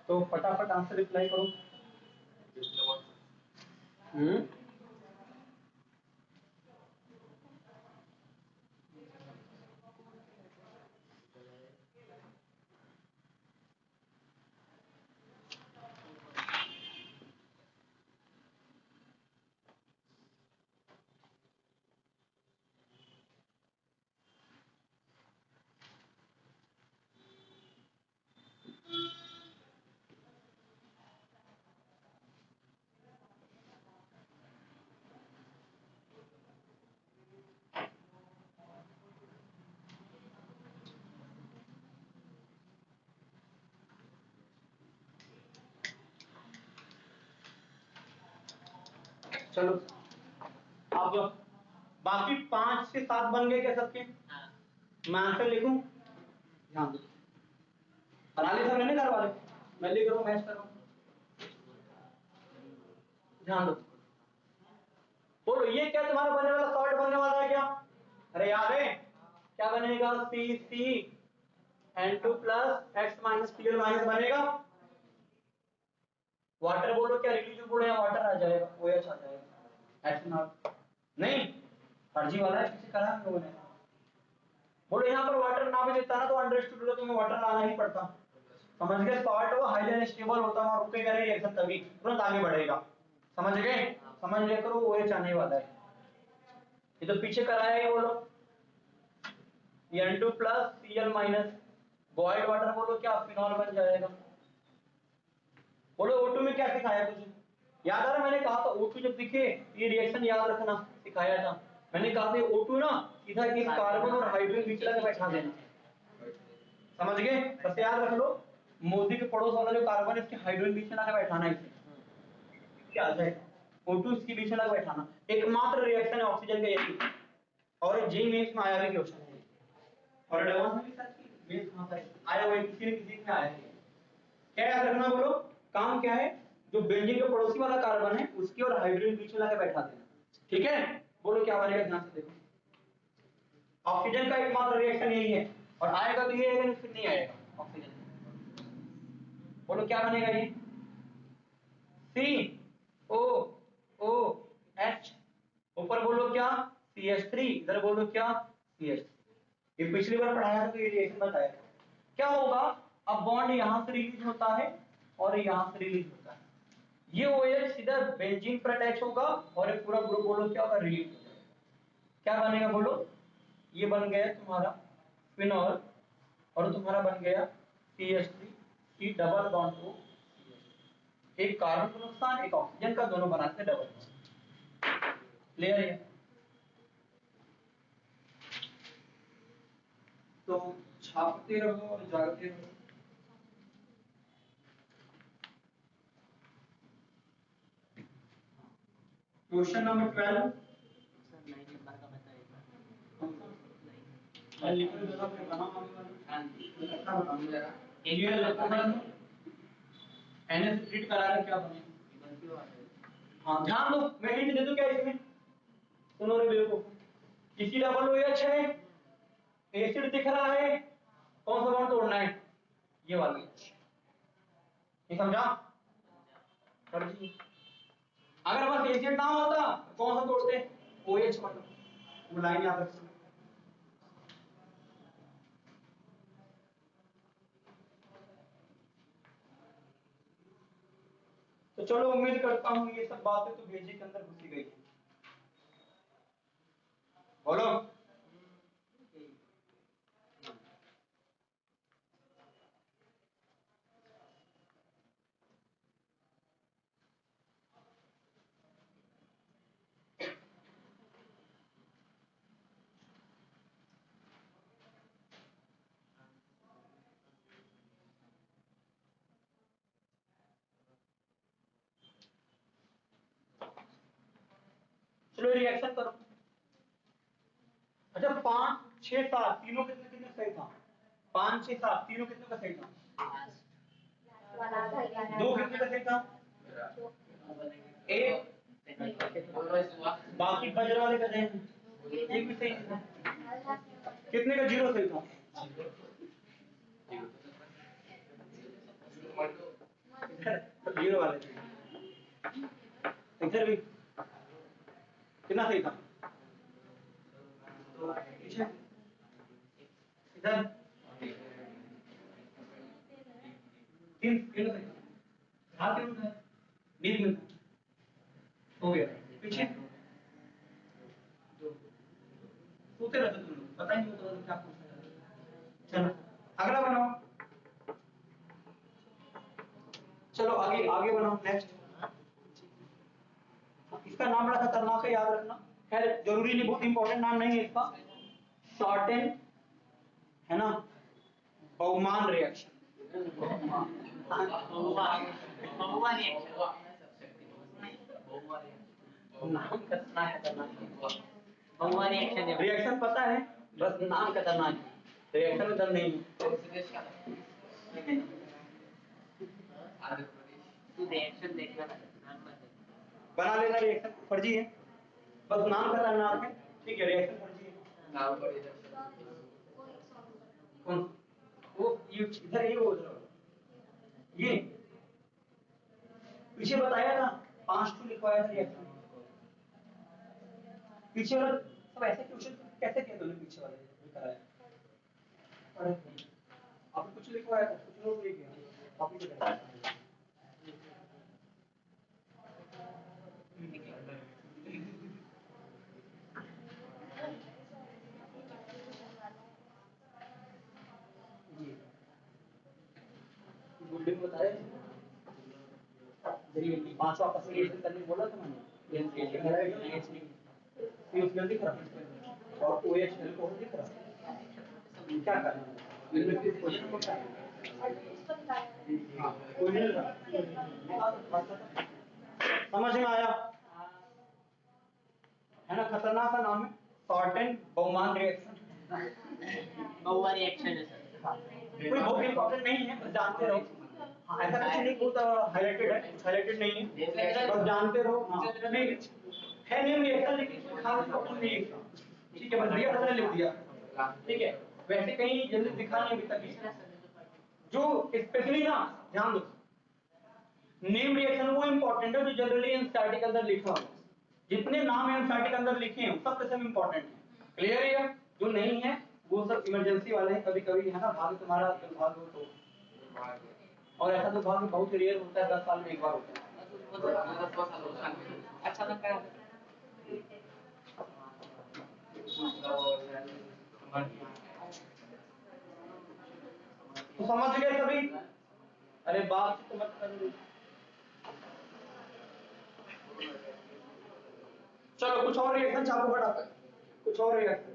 तो फटाफट आंसर रिप्लाई करो। चलो अब बाकी 5 से 7 बन गए क्या सबके? मैं आंसर लिखूं, ध्यान दो, बना ले सब, मैंने घर वाले, मैं लिख रहा हूं, मैच कर रहा हूं, ध्यान दो। बोलो ये क्या तुम्हारा बनने वाला सॉल्ट बनने वाला है क्या? अरे याद है क्या बनेगा? CCN2 plus X minus Cl minus बनेगा। वाटर बोलो क्या रिलीज बोलो, या वाटर आ जाएगा, OH आ जाएगा, एथेनॉल नहीं, फर्जी वाला है, किसी करा हम लोगों ने। बोलो यहाँ पर वाटर ना भी देता ना तो अंडरस्टूड लो, तुम्हें वाटर लाना ही पड़ता। समझ गए? सॉल्ट वो हाईली अनस्टेबल होता है और रुकेगा नहीं रिएक्शन, तभी तुरंत आगे बढ़ेगा। समझ गए? समझ लिया करो, OH आने वाला है। ये तो पीछे कराया है, बोलो N2 plus Cl minus boiled water बोलो क्या फिनॉल बन जाएगा। बोलो O2 में क्या सिखाया कुछ याद आ रहा? मैंने कहा था O2 जब दिखे ये रिएक्शन याद रखना सिखाया था। मैंने कहा था O2 ना सीधा इस कार्बन और हाइड्रोजन बीच लगा बैठा देना। समझ गए? बस याद रख लो, मोदी के पड़ोस वाला जो कार्बन है इसके हाइड्रोजन बीच में लगा बैठाना, इसे क्या आ जाएगा O2 इसके बीच में लगा बैठाना। एकमात्र रिएक्शन है ऑक्सीजन का यही, और जी मेंस में आया भी क्वेश्चन है, और एडवांस में भी सर मेंस कहां पर आया हुआ है, किसी न किसी में आया है। क्या याद रखना बोलो, काम क्या है? जो बेंजीन के पड़ोसी वाला कार्बन है उसकी और हाइड्रोजन बीच में लगा बैठा देना, ठीक है? बोलो क्या बनेगा, ध्यान से देखो। ऑक्सीजन का एकमात्र रिएक्शन यही है, और आएगा तो ये आएगा, फिर नहीं आएगा ऑक्सीजन। बोलो क्या बनेगा ये? COOH, ऊपर बोलो क्या? CH3, इधर बोलो क्या? CH3। ये पिछली बार पढ़ाया था तो ये रिएक्शन बताया था। क्या होगा? अब बॉन्ड यहां से रिलीज होता है और यहां से रिलीज होता है, ये OH सीधा बेंजीन पर अटैच होगा और ये पूरा ग्रुप बोलो क्या होगा? रिलीज हो जाएगा। क्या बनेगा बोलो? ये बन गया तुम्हारा फिनॉल, और तुम्हारा बन गया CH3 की डबल बॉन्ड O। एक कार्बन का नुकसान एक ऑक्सीजन का, दोनों बनाते डबल बॉन्ड। क्लियर है? तो छापते रहो और जागते रहो। क्वेश्चन नंबर 12 सर 9 नंबर का बताइएगा। मैं लिख देता हूं, फिर बनाओ हां जी, अच्छा बताऊं जरा। एक ये बार बताइए। एनएस स्प्लिट करा रहे क्या बने? गलती बात है। हाँ ध्यान दो, मैं हिंट दे दूं क्या इसमें? सुनो रे बेवकूफ, किसी डबल OH है, एसिड दिख रहा है, कौन सा बॉन्ड तोड़ना है? ये वाला। ये समझा? कर जी। अगर बस एसिड ना होता कौन सा तोड़ते? OH वाला। वो लाइन याद रखना। तो चलो उम्मीद करता हूं ये सब बातें तो भेजे के अंदर घुसी गई। बोलो। चलो रिएक्शन करो। अच्छा 5 6 7 तीनों कितने कितने सही था? 5 6 7 तीनों कितने का सही था? दो कितने का सही था? एक। बाकी फजर वाले का सही एक भी सही नहीं था। कितने का जीरो सही था? जीरो वाले इधर भी कितना सही था? इधर तीन तीन सही था। हाथ तीन था, नींद में हो गया। पीछे सोते रहते तुम लोग, पता ही नहीं होता क्या पूछना है। चलो अगला बनाओ। चलो आगे आगे बनाओ नेक्स्ट। इसका नाम बड़ा खतरनाक है, याद रखना। खैर जरूरी नहीं, बहुत इंपॉर्टेंट नाम नहीं है इसका। शॉर्टेन है ना, बहुमान रिएक्शन। नाम खतरनाक है। रिएक्शन पता है, बस नाम खतरनाक है। रिएक्शन में दम नहीं है। तू रिएक्शन देखना नाम मत देख। बना लेना, रिएक्शन फर्जी है, बस नाम खतरनाक है। ठीक है, रिएक्शन फर्जी है। नाम पर कौन? वो ये इधर ये हो ये पीछे बताया था 5 टू लिखवाया था रिएक्शन। पीछे वाला सब ऐसे क्वेश्चन कैसे किए तूने? पीछे वाले कराया अरे आप कुछ लिखवाया था, कुछ नोट नहीं किया आप ही कराया। गुड्डे को बताया जरिए 5 वापस रिएक्शन करने बोला था मैंने। ये रिएक्शन है ये उसमें दिख रहा और OH को दिख रहा। क्या करना इनमें किस पोजीशन में क्या समझ में आया है ना? खतरनाक का नाम है शॉर्टेन बहुमान रिएक्शन। बहुमान रिएक्शन है सर। कोई बहुत इंपॉर्टेंट नहीं है, बस जानते रहो। हाँ ऐसा कुछ नहीं, बहुत हाईलाइटेड है, हाईलाइटेड नहीं है, बस जानते रहो। हाँ नहीं है नहीं रिएक्शन, लेकिन कोई खास इंपॉर्टेंट नहीं है इसका। ठीक है, बस दिया था लिख दिया। ठीक है, वैसे कहीं जल्दी दिखा नहीं अभी तक जो स्पेशली ना ध्यान दो। नेम रिएक्शन वो इंपॉर्टेंट है जो जनरली एनसीईआरटी के अंदर लिखा हो। जितने नाम एनसीईआरटी के अंदर लिखे हैं सब के सब इंपॉर्टेंट है। क्लियर है? जो नहीं है वो सब इमरजेंसी वाले हैं, कभी कभी है ना, भाग्य तुम्हारा दुर्भाग्य हो तो। और ऐसा दुर्भाग्य बहुत रेयर होता है, 10 साल में एक बार होता है। अच्छा लगता है। तो समझ गए सभी? अरे बात तो मत करो। चलो कुछ और रिएक्शन छापो फटाफट, कुछ और रिएक्शन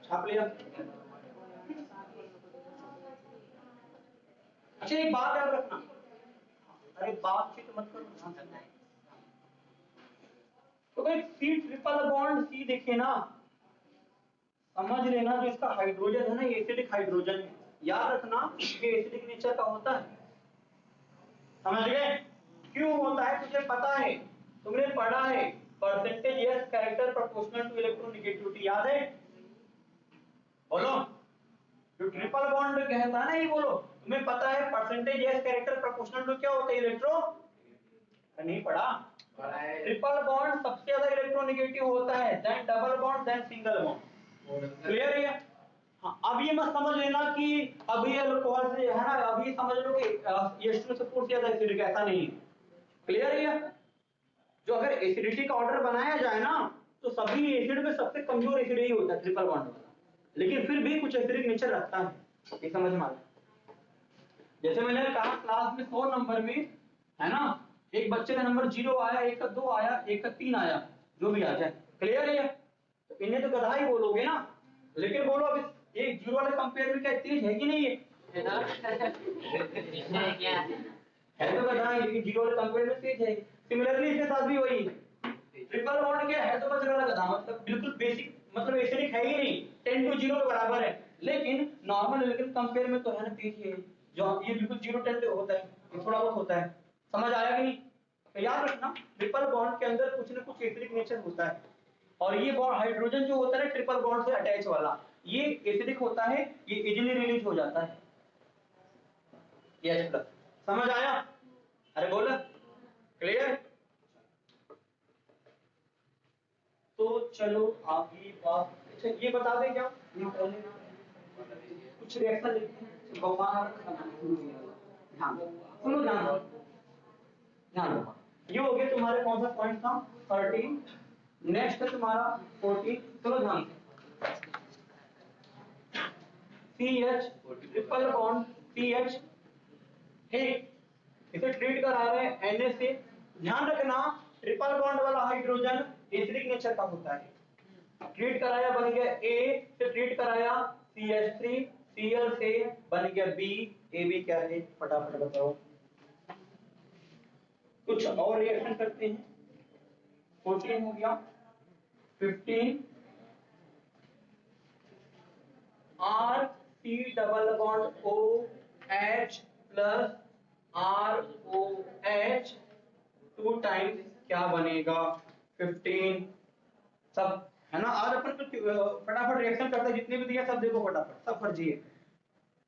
छाप लिया। अच्छा एक बात याद रखना, अरे बातचीत मत करो, ध्यान देना। तो भाई सी ट्रिपल बॉन्ड सी देखिए ना, समझ लेना जो इसका हाइड्रोजन है ना ये एसिडिक हाइड्रोजन है, याद रखना ये एसिडिक नेचर का होता है, समझ गए? क्यों होता है तुझे पता है, तुमने पढ़ा है percentage s character proportional to electronegativity, याद है? बोलो जो ट्रिपल बॉन्ड कहता है ना, ये बोलो तुम्हें पता है percentage s character proportional to क्या होता है, इलेक्ट्रो, नहीं पढ़ा? ट्रिपल बॉन्ड सबसे ज्यादा इलेक्ट्रोनेगेटिव होता है, then double bond, then single bond. Clear है? हाँ, अब ये मत समझ लेना कि अभी अल्कोहल से है ना, अभी समझ लो कि H2 से पूर्ण ज्यादा एसिडिक, ऐसा नहीं है। क्लियर है? जो अगर एसिडिटी का ऑर्डर बनाया जाए ना तो सभी एसिड में सबसे कमजोर एसिड ही होता है ट्रिपल बॉन्ड वाला, लेकिन फिर भी कुछ एसिडिक नेचर रखता है, ये समझ में आ गया? जैसे मैंने कहा क्लास में 100 नंबर में है ना, एक बच्चे का नंबर 0 आया, एक का 2 आया, एक का 3 आया, जो भी आ जाए। क्लियर है? तो इन्हें तो गधा ही बोलोगे ना, लेकिन बोलो अब ये 0 वाले कंपेयर में क्या तेज है कि नहीं है? है तो गधा ही, लेकिन 0 वाले कंपेयर में तेज है। सिमिलरली इसके साथ भी वही ट्रिपल बॉन्ड क्या है, तो बच वाला गधा, मतलब बिल्कुल बेसिक, मतलब एसिडिक है ही नहीं, 10 to 0 के बराबर है, लेकिन नॉर्मल एल्किल कंपेयर में तो है ना तेज है, जो ये बिल्कुल 0 10 होता है, ये थोड़ा बहुत होता है। समझ आया कि नहीं? तो याद रखना ट्रिपल बॉन्ड के अंदर कुछ ना कुछ एसिडिक नेचर होता है, और ये बॉन्ड हाइड्रोजन जो होता है ट्रिपल बॉन्ड से अटैच वाला, ये एसिडिक होता है, ये इजीली रिलीज हो जाता है, ये H+। समझ आया? अरे बोला क्लियर? तो चलो आगे बात, अच्छा ये बता दें क्या, ये पहले कुछ रिएक्शन लिखते हैं, भगवान ध्यान सुनो, ध्यान दो, ध्यान दो। ये हो गया तुम्हारे कौन सा पॉइंट था, 13। नेक्स्ट है तुम्हारा 14, चलो ध्यान से। CH ट्रिपल बॉन्ड CH, ठीक, इसे ट्रीट करा रहे हैं Na से। ध्यान रखना ट्रिपल बॉन्ड वाला हाइड्रोजन एसिडिक नेचर का होता है, ट्रीट कराया बन गया A से, ट्रीट कराया CH3, Cl से बन गया B, AB क्या है फटाफट बताओ। कुछ और रिएक्शन करते हैं, 14 हो गया, 15 R C double bond OH plus ROH 2 times क्या बनेगा 15, सब है ना। आज अपन तो फटाफट रिएक्शन करते हैं, जितने भी दिए सब देखो फटाफट, सब फर्जी है।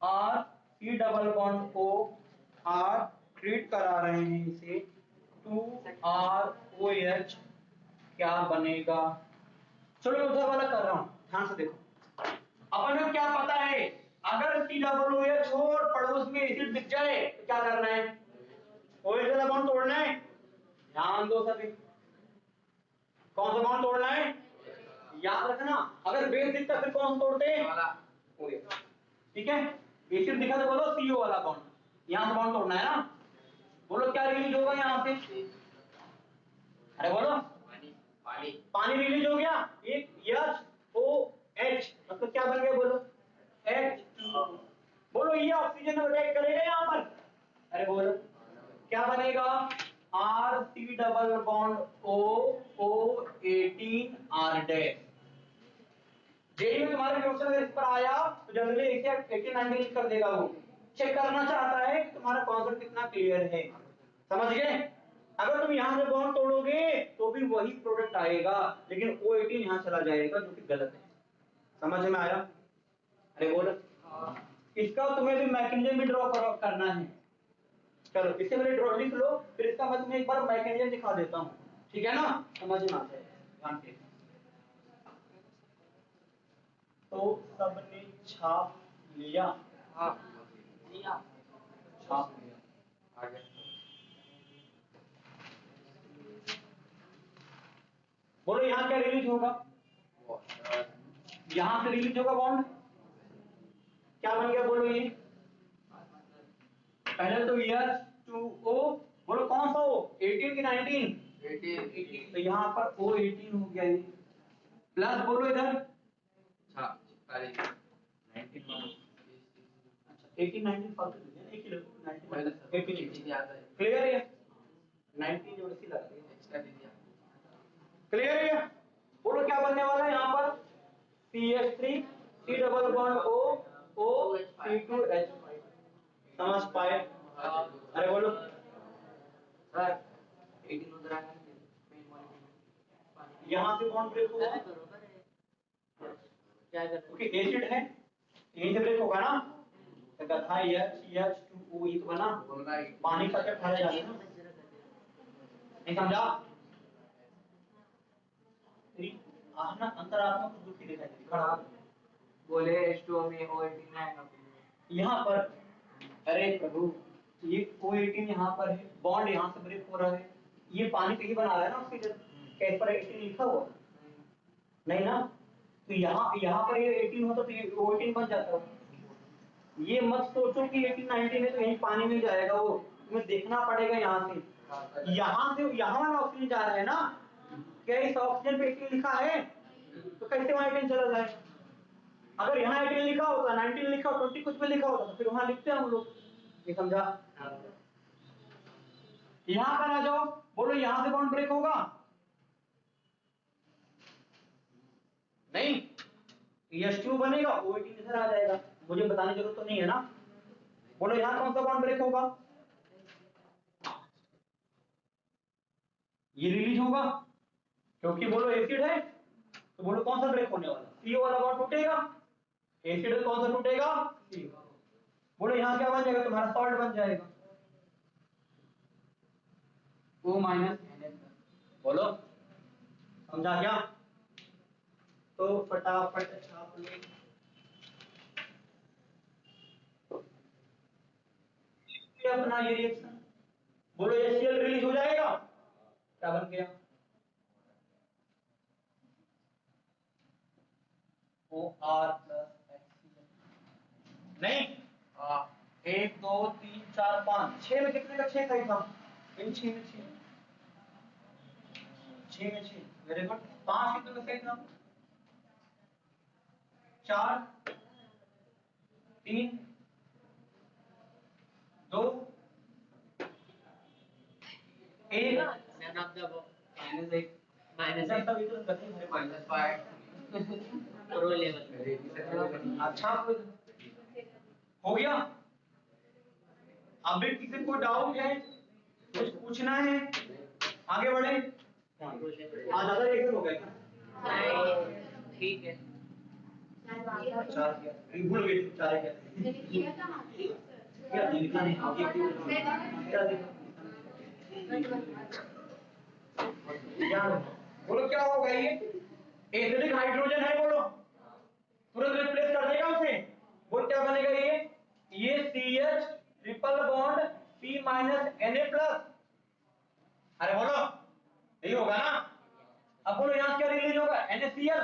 R C double bond O R treat करा रहे हैं इसे, 2ROH क्या बनेगा। चलो मैं उधर वाला कर रहा हूं, ध्यान से देखो। अपन को क्या पता है, अगर COOH हो और पड़ोस में एसिड दिख जाए तो क्या करना है, OH वाला बॉन्ड तोड़ना है। ध्यान दो सभी, कौन सा बॉन्ड तोड़ना है, याद रखना अगर बेस दिखता फिर कौन तोड़ते हैं, ठीक है। एसिड दिखा तो बोलो CO वाला बॉन्ड, यहां से बॉन्ड तोड़ना है ना, बोलो क्या रिलीज होगा यहां से, अरे बोलो पानी, पानी रिलीज हो गया, एक SOH मतलब क्या बन गया बोलो H2O, बोलो ये ऑक्सीजन अटैक करेगा यहां पर, अरे बोलो क्या बनेगा RC double bond OO18 R dash. JEE में तुम्हारे क्वेश्चन अगर इस पर आया तो जनरली इसे 18 19 कर देगा, वो चेक करना चाहता है कि तुम्हारा कॉन्सेप्ट कितना क्लियर है, समझ गए। अगर तुम यहां से बॉन्ड तोड़ोगे तो भी वही प्रोडक्ट आएगा, लेकिन O18 यहां चला जाएगा जो कि गलत है, समझ में आया? अरे बोलो इसका तुम्हें भी मैकेनिज्म भी ड्रॉ करना है। चलो इससे पहले ड्रॉ लिख लो, फिर इसका मैं तुम्हें एक बार मैकेनिज्म दिखा देता हूं, ठीक है ना, समझ में आता है ध्यान से। तो सबने छाप लिया, हाँ लिया, छाप लिया, आगे बोलो यहां क्या रिलीज होगा, यहां से रिलीज होगा बॉन्ड, क्या बन गया बोलो ये, पहले तो H2O, बोलो कौन सा हो 18 की 19, 18 तो यहाँ पर O18 हो गया ये प्लस बोलो इधर 18 19 फालतू एक ही लो 18 क्लियर है 19 जोड़ सी लगा दिया क्लियर है बोलो क्या बनने वाला है यहाँ पर CH3 C double bond O O C2H5 समझ पाए अरे बोलो सर 18 उधर आना मेन मॉलिक्यूल यहाँ से बॉन्ड ब्रेक होगा क्या कर क्योंकि एसिड है यहीं से ब्रेक होगा ना तो कथा CH2O तो बना पानी का क्या खाया जाता है नहीं समझा ना अंतरात्मा कुछ दुखी दिखाई दे खराब बोले H2O में O18 है यहाँ पर अरे प्रभु ये O18 यहाँ पर है बॉन्ड यहाँ से ब्रेक हो रहा है ये पानी पे ही बना रहा है ना ऑक्सीजन क्या इस पर 18 लिखा हुआ नहीं ना तो यहाँ पर ये 18 होता तो ये O18 बन जाता ये मत सोचो कि 18 19 है तो यही पानी में जाएगा वो तुम्हें देखना पड़ेगा यहाँ से यहाँ वाला ऑक्सीजन जा रहा है ना क्या इस ऑक्सीजन पे 18 लिखा है तो कैसे वहां 18 चला जाएगा अगर यहाँ 18 लिखा होता 19 लिखा हो 20 कुछ भी लिखा होता तो फिर वहां लिखते हम लोग ये समझा यहाँ पर आ जाओ बोलो यहाँ से बॉन्ड ब्रेक होगा नहीं H2 बनेगा O18 इधर आ जाएगा मुझे बताने की जरूरत तो नहीं है ना बोलो यहाँ कौन सा बॉन्ड ब्रेक होगा ये रिलीज होगा क्योंकि बोलो एसिड है तो बोलो कौन सा ब्रेक होने वाला CO वाला बॉन्ड टूटेगा एसिड कौन सा टूटेगा CO बोलो यहाँ क्या बन जाएगा तुम्हारा सॉल्ट बन जाएगा O NH बोलो समझा क्या तो फटाफट छाप लो अपना ये रिएक्शन बोलो HCl रिलीज हो जाएगा क्या बन गया OR प्लस नहीं 1 2 3 4 5 6 में कितने का 6 था इन 6 में 6 में 6 वेरी गुड 5 कितने का सही था 4 3 2 1 none of the above -1 minus सब इधर गति है -5 रो लेवल अच्छा हो गया अभी किसी को डाउट है कुछ पूछना है आगे बढ़े आज ज्यादा रिएक्शन हो गया क्या ठीक है चार क्या भूल गए चार क्या क्या लिखना नहीं आगे क्या बोलो क्या होगा ये एसिडिक हाइड्रोजन है बोलो तुरंत रिप्लेस कर देगा उसे बोल क्या बनेगा ये CH triple bond C minus Na+। अरे बोलो यही होगा ना अब बोलो यहाँ क्या रिलीज होगा NaCl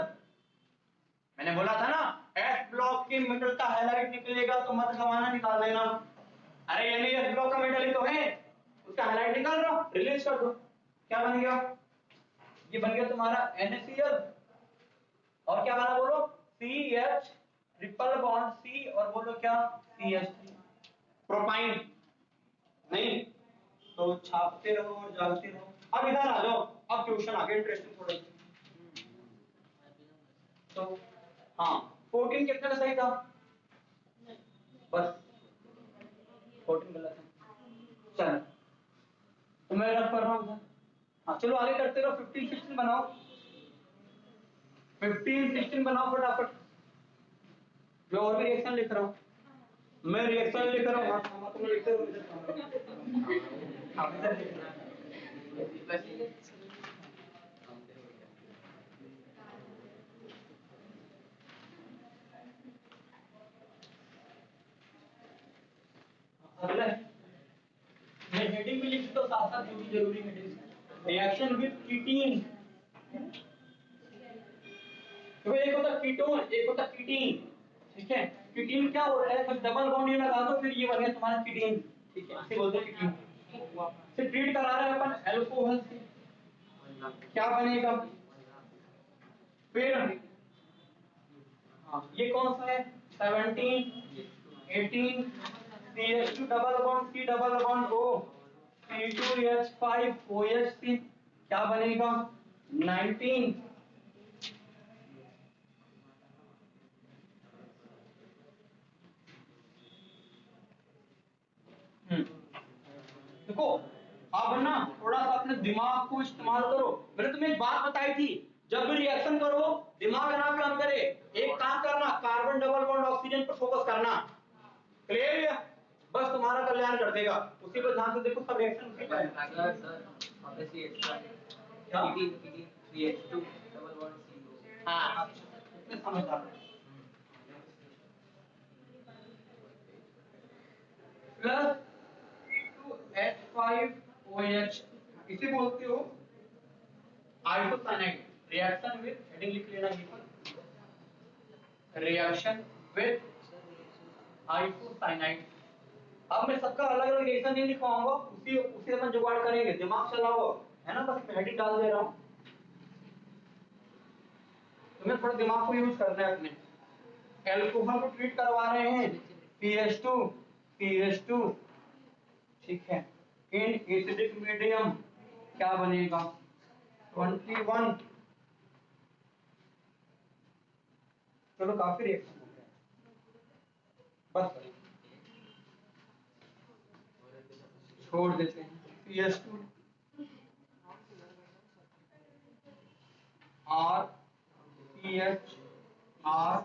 मैंने बोला था ना S ब्लॉक के मेटल का हैलाइड निकलेगा तो मत गवाना निकाल देना अरे NaS ब्लॉक का मेटल ही तो है उसका हैलाइड निकाल दो रिलीज कर दो क्या बन गया ये बन गया तुम्हारा NaCl और क्या बना बोलो CH ट्रिपल बॉन्ड C और बोलो क्या CH3 प्रोपाइन नहीं तो छापते रहो और जागते रहो अब इधर आ जाओ अब ट्यूशन आगे इंटरेस्टिंग थोड़ा तो हाँ 14 कितने का सही था बस 14 गलत है चलो तो मैं रफ कर रहा हूँ हाँ चलो आगे करते रहो 15 16 बनाओ 15 16 बनाओ फटाफट मैं और भी रिएक्शन लिख रहा हूँ मैं रिएक्शन लिख रहा हूँ हाँ तुम लिखते रहो आप इधर लिख रहे अगला मैं हेडिंग में लिख दो साथ साथ जो भी जरूरी हेडिंग रिएक्शन विद कीटीन तो एक होता कीटोन एक होता कीटीन ठीक है कीटीन क्या होता है जब डबल बॉन्ड ये लगा दो फिर ये बन गया तुम्हारा कीटीन ठीक है इसे बोलते हैं कीटीन से ट्रीट करा रहे हैं अपन अल्कोहल से क्या बनेगा? फिर ये कौन सा है? 17 18 CH2 double bond C double bond O C2H5 OH3 क्या बनेगा? 19 देखो आप ना थोड़ा सा अपने दिमाग को इस्तेमाल करो। मैंने तुम्हें एक बात बताई थी, जब भी रिएक्शन करो दिमाग ना काम करे, एक काम करना, कार्बन डबल बॉन्ड ऑक्सीजन पर फोकस करना। क्लियर है? बस तुम्हारा कल्याण कर देगा, उसी पर ध्यान से देखो, सब रिएक्शन उसी पर है। अगर सर ऑब्वियसली एक्स्ट्रा क्या? 18 3H2 डबल बॉन्ड CO। हाँ इतने समझदार हो। प्लस C2H5OH इसे बोलते हो आइसोसाइनाइड। रिएक्शन विद हेडिंग लिख लेना, रिएक्शन विद आइसोसाइनाइड। अब मैं सबका अलग अलग रिएक्शन नहीं लिखवाऊंगा, उसी उसी में जुगाड़ करेंगे, दिमाग चलाओ, है ना, बस हेडिंग डाल दे रहा हूं, तुम्हें थोड़ा दिमाग को यूज करना है अपने। एल्कोहल को ट्रीट करवा रहे हैं CH2 ठीक है, इन एसिडिक मीडियम क्या बनेगा? 21। चलो काफी रिएक्शन हो गया, बस छोड़ देते हैं। CH2 R CH R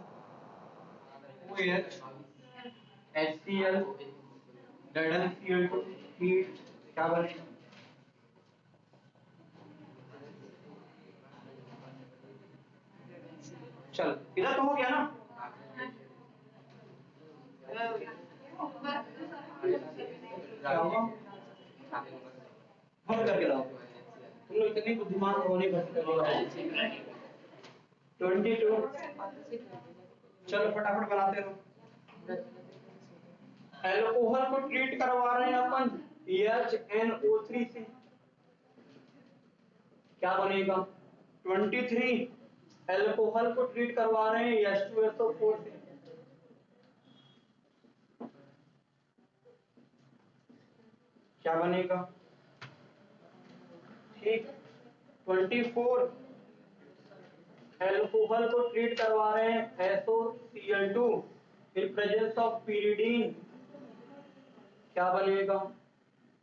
OH HCl ZnCl2 heat क्या बनेगा? चल इधर तो हो गया ना? क्या हुआ? हल करके लाओ, तुम लोग इतनी बुद्धिमान होने का 22। चलो फटाफट बनाते रहो। एल्कोहल को ट्रीट करवा रहे हैं अपन HNO3 से, क्या बनेगा? 23। एल्कोहल को ट्रीट करवा रहे हैं H2SO4 से, क्या बनेगा? ठीक। 24। एल्कोहल को ट्रीट करवा रहे हैं SOCl2 in presence of pyridine, क्या बनेगा?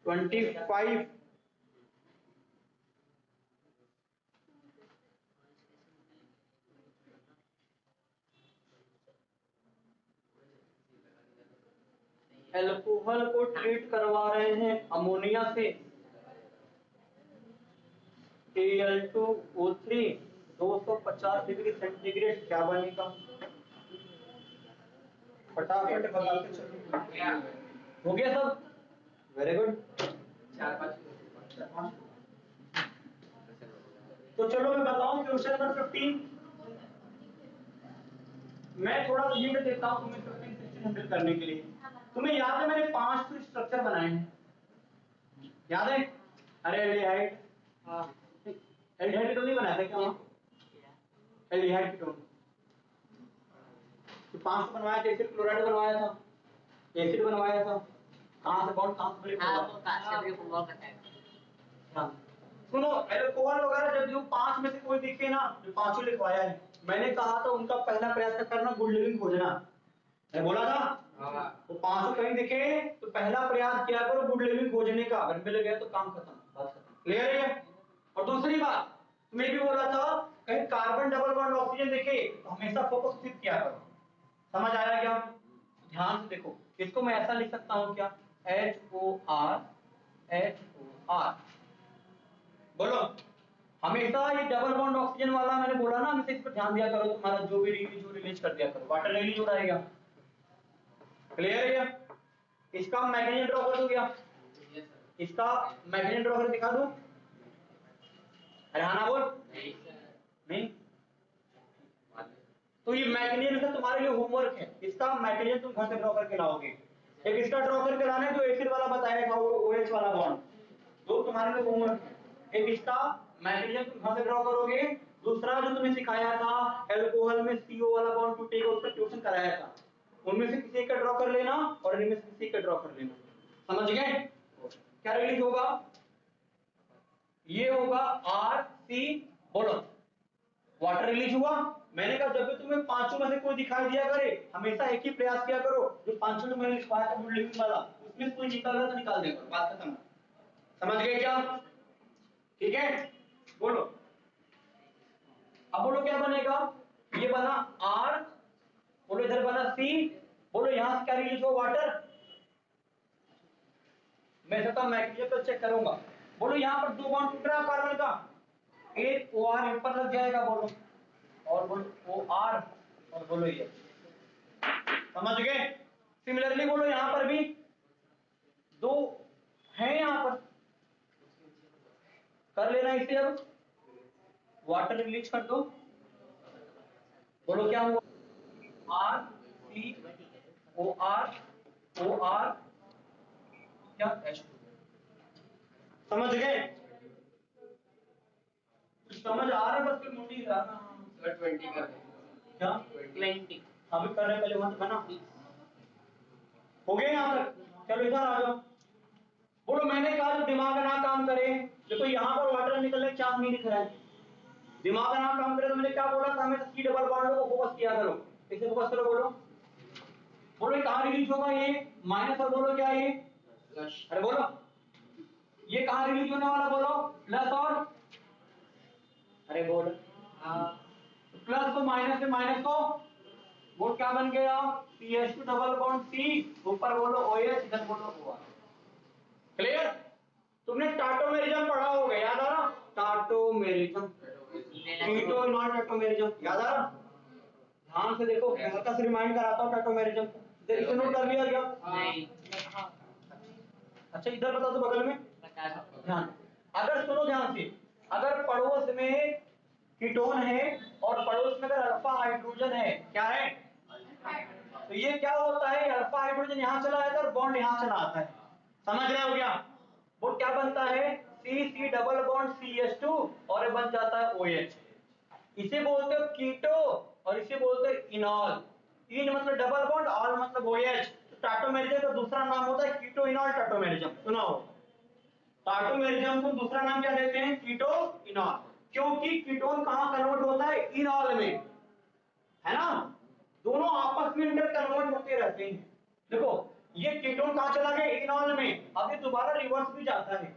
25। एल्कोहल को ट्रीट करवा रहे हैं अमोनिया से Al2O3 250 डिग्री सेंटीग्रेड, क्या बनेगा? फटाफट बताते चलो। हो गया सब? Very good. 4-5। तो चलो मैं बताऊं क्वेश्चन नंबर 15। मैं थोड़ा सा हिंट देता हूं तुम्हें 15 16 हैंडल करने के लिए। तुम्हें याद है मैंने 5 तो स्ट्रक्चर बनाए हैं, याद है? अरे एल्डिहाइड, हां एल्डिहाइड कीटोन नहीं बनाया था क्या वहां? एल्डिहाइड कीटोन तो 5 तो बनवाया था, एसिड क्लोराइड बनवाया था, एसिड बनवाया था, कहां से बॉन्ड कहां से ब्रेक हुआ? तो कांच के फुटबॉल का है। हां सुनो, एल्कोहल वगैरह जब जो 5 में से कोई दिखे ना, जो पांचों लिखवाया है, मैंने कहा था उनका पहला प्रयास करना गुड लिविंग खोजना, मैं बोला था। हां तो 5 कहीं दिखे तो पहला प्रयास किया करो गुड लिविंग खोजने का, अगर मिल गया तो काम खत्म, बात खत्म। क्लियर है? और दूसरी बात तुम्हें भी बोला था, कहीं कार्बन डबल बॉन्ड ऑक्सीजन दिखे तो हमेशा फोकस उसी किया करो। समझ आया क्या? ध्यान से देखो, इसको मैं ऐसा लिख सकता हूं क्या? HOR HOR, बोलो हमेशा ये डबल बॉन्ड ऑक्सीजन वाला मैंने बोला ना, हमेशा इस पर ध्यान दिया करो, तुम्हारा जो भी रिलीज कर दिया करो, वाटर रिलीज हो रहेगा। क्लियर है? इसका मैकेनिज्म ड्रॉ कर दूं क्या? इसका मैकेनिज्म ड्रॉ कर दिखा दूं? अरे हाँ ना बोल। नहीं तो ये मैकेनिज्म तुम्हारे लिए होमवर्क है, इसका मैकेनिज्म तुम घर से ड्रॉ करके लाओगे। एक इसका ड्रॉ करके लाना है जो एसिड वाला बताया था, वो OH वाला बॉन्ड, दो तुम्हारे लिए होमवर्क है। एक इसका मैकेनिज्म तुम कहां से ड्रॉ करोगे? दूसरा जो तुम्हें सिखाया था एल्कोहल में CO वाला बॉन्ड टूटेगा, उसका ट्यूशन कराया था, उनमें से किसी एक का ड्रॉ कर लेना और इनमें से किसी एक का ड्रॉ कर लेना। समझ गए? क्या रिलीज होगा? ये होगा RC, बोलो वाटर रिलीज हुआ। मैंने कहा जब भी तुम्हें पांचों में से कोई दिखाई दिया करे, हमेशा एक ही प्रयास किया करो, जो पांचों में मैंने लिखवाया था बुलेटिन वाला, उसमें से कोई निकल रहा तो निकाल दिया करो, बात खत्म। समझ गए क्या? ठीक है, बोलो। अब बोलो क्या बनेगा? ये बना R, बोलो इधर बना C, बोलो यहां से क्या रिलीज हुआ? वाटर। मैं सकता मैकेनिज्म पर चेक करूंगा। बोलो यहां पर दो बॉन्ड टूट रहा है कार्बन का, एक OR इन पर लग जाएगा, बोलो, और बोलो OR, और बोलो ये। समझ गए? सिमिलरली बोलो यहां पर भी दो हैं, यहां पर कर लेना इसे। अब वाटर रिलीज कर दो, बोलो क्या हुआ? RCOR क्या H2। समझ गए? समझ आ रहा है? बस फिर मोटी रहना। सर 20 कर क्या 20 अभी कर रहे, पहले वहां बना हो गए यहां तक। चलो इधर आ जाओ। बोलो मैंने कहा जो दिमाग ना काम करे, देखो यहां पर वाटर निकलने का चांस नहीं दिख रहा है, दिमाग ना काम करे तो मैंने क्या बोला था? हमें C डबल बॉन्ड को फोकस किया करो। इसे फोकस करो, बोलो। बोलो ये कहां रिलीज होगा? ये माइनस, और बोलो क्या ये प्लस। अरे बोलो ये कहां रिलीज होने वाला? बोलो प्लस, और अरे बोलो प्लस को माइनस से माइनस को, वो क्या बन गया? CH2 डबल बॉन्ड C, ऊपर बोलो OH, इधर बोलो OR। क्लियर? तुमने टाटोमेरिज्म पढ़ा होगा, याद आ रहा? टाटोमेरिज्म, कीटो नॉन टाटोमेरिज्म याद आ रहा? ध्यान से देखो, मैं हल्का से रिमाइंड कराता हूं टाटोमेरिज्म। इसे नोट कर लिया क्या? नहीं। अच्छा इधर बता दो बगल में, ध्यान। अगर सुनो ध्यान से, अगर पड़ोस में कीटोन है और पड़ोस में अगर अल्फा हाइड्रोजन है, क्या है? तो ये क्या होता है? अल्फा हाइड्रोजन यहां चला जाता है और बॉन्ड यहां चला आता है। समझ रहे हो क्या? वो क्या बनता है? C डबल बॉन्ड CH2 और बन जाता है OH। इसे बोलते हो कीटो और इसे बोलते हैं इनॉल। इन मतलब डबल बॉन्ड, ऑल मतलब OH। तो टाटोमेरिज्म का दूसरा नाम होता है कीटो इनॉल टाटोमेरिज्म। सुना हो? टाटोमेरिज्म को दूसरा नाम क्या देते हैं? कीटो इनॉल। क्योंकि कीटोन कहां कन्वर्ट होता है? इनॉल में, है ना? दोनों आपस में इंटर कन्वर्ट होते रहते हैं। देखो ये कीटोन कहां चला गया? इनॉल में। अब ये दोबारा रिवर्स भी जाता है।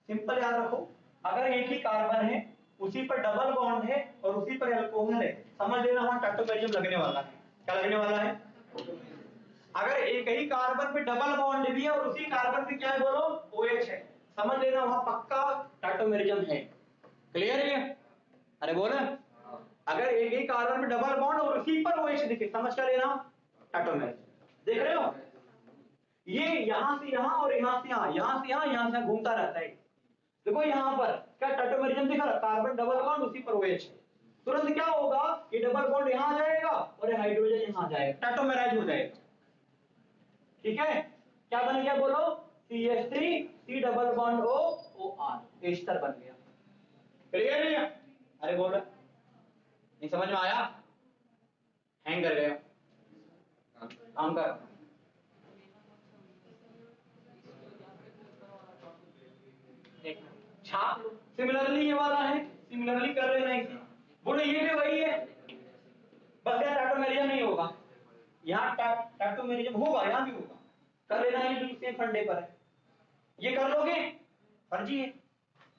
सिंपल याद रखो, अगर एक ही कार्बन है, उसी पर डबल बॉन्ड है और उसी पर अल्कोहल है, समझ लेना वहां टाटोमेरिज्म लगने वाला है। क्या लगने वाला है? अगर एक ही कार्बन पे डबल बॉन्ड भी है और उसी कार्बन पे क्या है? बोलो OH है, समझ लेना वहां पक्का टाटोमेरिज्म है। क्लियर है? अरे बोल, अगर एक ही कार्बन पे डबल बॉन्ड और उसी पर OH दिखे, समझ कर लेना टाटोमेरिज्म। देख रहे हो? ये यहां से यहां और यहां से यहां, यहां से यहां, यहां से घूमता रहता है। देखो यहां पर क्या टाटोमेरिज्म दिखा रहा? कार्बन डबल बॉन्ड उसी पर OH, तुरंत क्या होगा? ये डबल बॉन्ड यहां आ जाएगा और ये हाइड्रोजन यहां आ जाएगा, टाटोमेराइज हो जाएगा। ठीक है? क्या बन गया? बोलो CH3 C double bond O OR, ester बन गया। क्लियर है? अरे बोलो, नहीं समझ में आया? हैंग कर गया, काम कर। छाप लो। सिमिलरली ये वाला है, सिमिलरली कर लेना इसे। बोलो ये भी वही है, बस यहाँ टाटोमेरिज्म नहीं होगा, यहाँ टाटोमेरिज्म होगा, यहाँ भी होगा। कर लेना, ये बिल्कुल सेम फंडे पर है। ये कर लोगे? फर्जी है।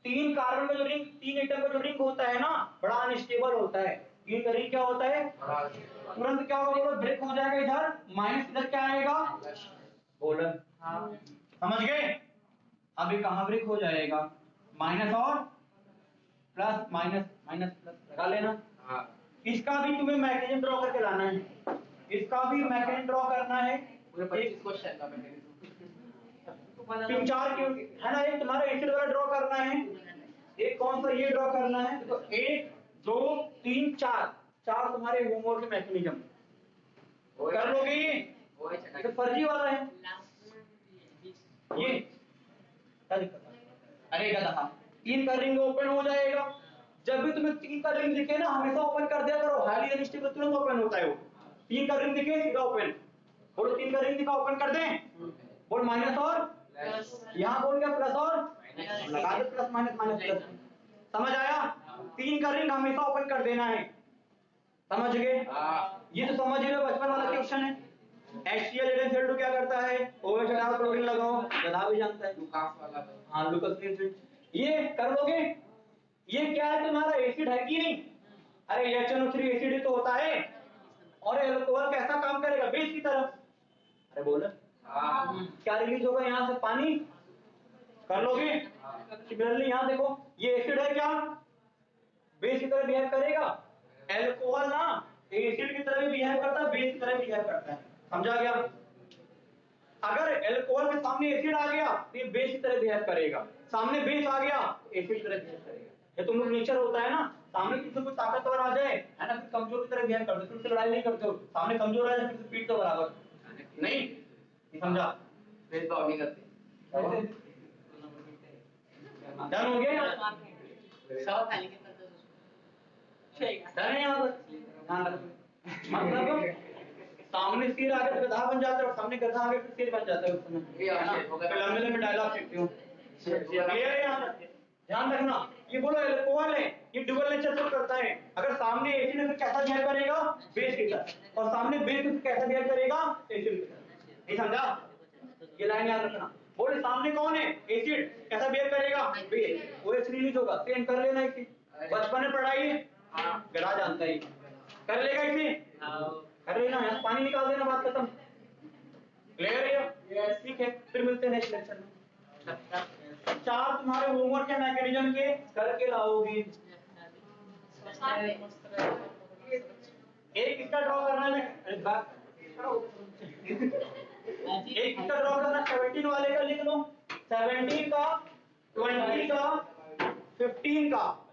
तीन कार्बन का जो रिंग, तीन एटम का जो रिंग होता है ना, बड़ा अनस्टेबल होता है। तीन का रिंग क्या होता है? तुरंत क्या होगा? बोलो ब्रेक हो जाएगा, इधर माइनस, इधर क्या आएगा? बोलो समझ गए? अभी कहां ब्रेक हो जाएगा? माइनस और प्लस, माइनस माइनस प्लस लगा लेना। इसका भी तुम्हें मैकेनिज्म ड्रॉ करके लाना है, इसका भी मैकेनिज्म ड्रॉ करना है। पूरे 25 क्वेश्चन का मैंने तीन चार क्यों है ना? एक तुम्हारा एसिड वाला ड्रॉ करना है, एक कौन सा ये ड्रॉ करना है। तो 1 2 3 4, चार तुम्हारे होमवर्क मैकेनिज्म कर लोगे। ये तो फर्जी वाला है, ये क्या दिक्कत है? अरे गधा, 3 का रिंग ओपन हो जाएगा। जब भी तुम्हें 3 का रिंग दिखे ना हमेशा ओपन कर दिया करो, हाईली अनस्टेबल तुरंत ओपन होता है वो। 3 का रिंग दिखे सीधा ओपन। बोलो 3 का रिंग दिखा ओपन कर दें। बोल माइनस और यहाँ बोल क्या प्लस और लगा दे प्लस माइनस माइनस प्लस। समझ आया? 3 का रिंग हमेशा ओपन कर देना है। समझ गए? ये तो समझ रहे हो, बचपन वाला क्वेश्चन है। HCl H2 क्या करता है? OH हटाओ क्लोरीन लगाओ, गधा भी जानता है। लुकास वाला। हाँ लुकास एसिड। ये कर लोगे? ये क्या है तुम्हारा एसिड है कि नहीं? अरे HNO3 एसिड ही तो होता है। और अल्कोहल कैसा काम करेगा? बेस की तरह। अरे बोलो क्या रिलीज होगा यहाँ से? पानी। कर लोगे? सिमिलरली यहाँ देखो ये एसिड है क्या? बेस की तरह बिहेव करेगा। अल्कोहल ना एसिड की तरह भी बिहेव करता है, बेस की तरह बिहेव करता है। समझा गया? अगर अल्कोहल के सामने एसिड आ गया तो ये बेस की तरह बिहेव करेगा, सामने बेस आ गया एसिड की तरह बिहेव करेगा। ये तुम लोग नेचर होता है ना, सामने किसी को ताकतवर आ जाए है ना, फिर कमजोर की तरह बिहेव करते हो, फिर लड़ाई नहीं करते हो। सामने कमजोर आ जाए फिर पीट दो बराबर। नहीं समझा? भेदभाव नहीं करते। डन हो गया? सब खाएंगे डन है यहाँ तक? ध्यान रखो मतलब सामने सिर आगे तो गधा बन जाता है और सामने गधा आगे फिर सिर बन जाता है उस समय, है ना? लंबे लंबे डायलॉग सीखते हो। क्लियर है? यहाँ ध्यान रखना। ये बोलो अल्कोहल है, ये डुअल नेचर शो करता है। अगर सामने एसिड है तो कैसा बिहेव करेगा? बेस की तरह। और सामने बेस है तो कैसा बिहेव करेगा? एसिड की तरह। नहीं समझा? ये लाइन याद रखना। बोले सामने कौन है? एसिड। कैसा बिहेव करेगा? बेस। OH रिलीज होगा। सेम कर लेना इसे, बचपन में पढ़ाई है, गधा जानता है। कर लेगा इसे? कर लेना, यहाँ पानी निकाल देना, बात खत्म। क्लियर है? ठीक है, फिर मिलते हैं नेक्स्ट लेक्चर में। 4 तुम्हारे होमवर्क के मैकेनिज्म के करके लाओगे। एक इसका ड्रॉ करना है, एक इसका ड्रॉ करना 17 वाले का लिख लो, 17 का, 20 का, 15 का।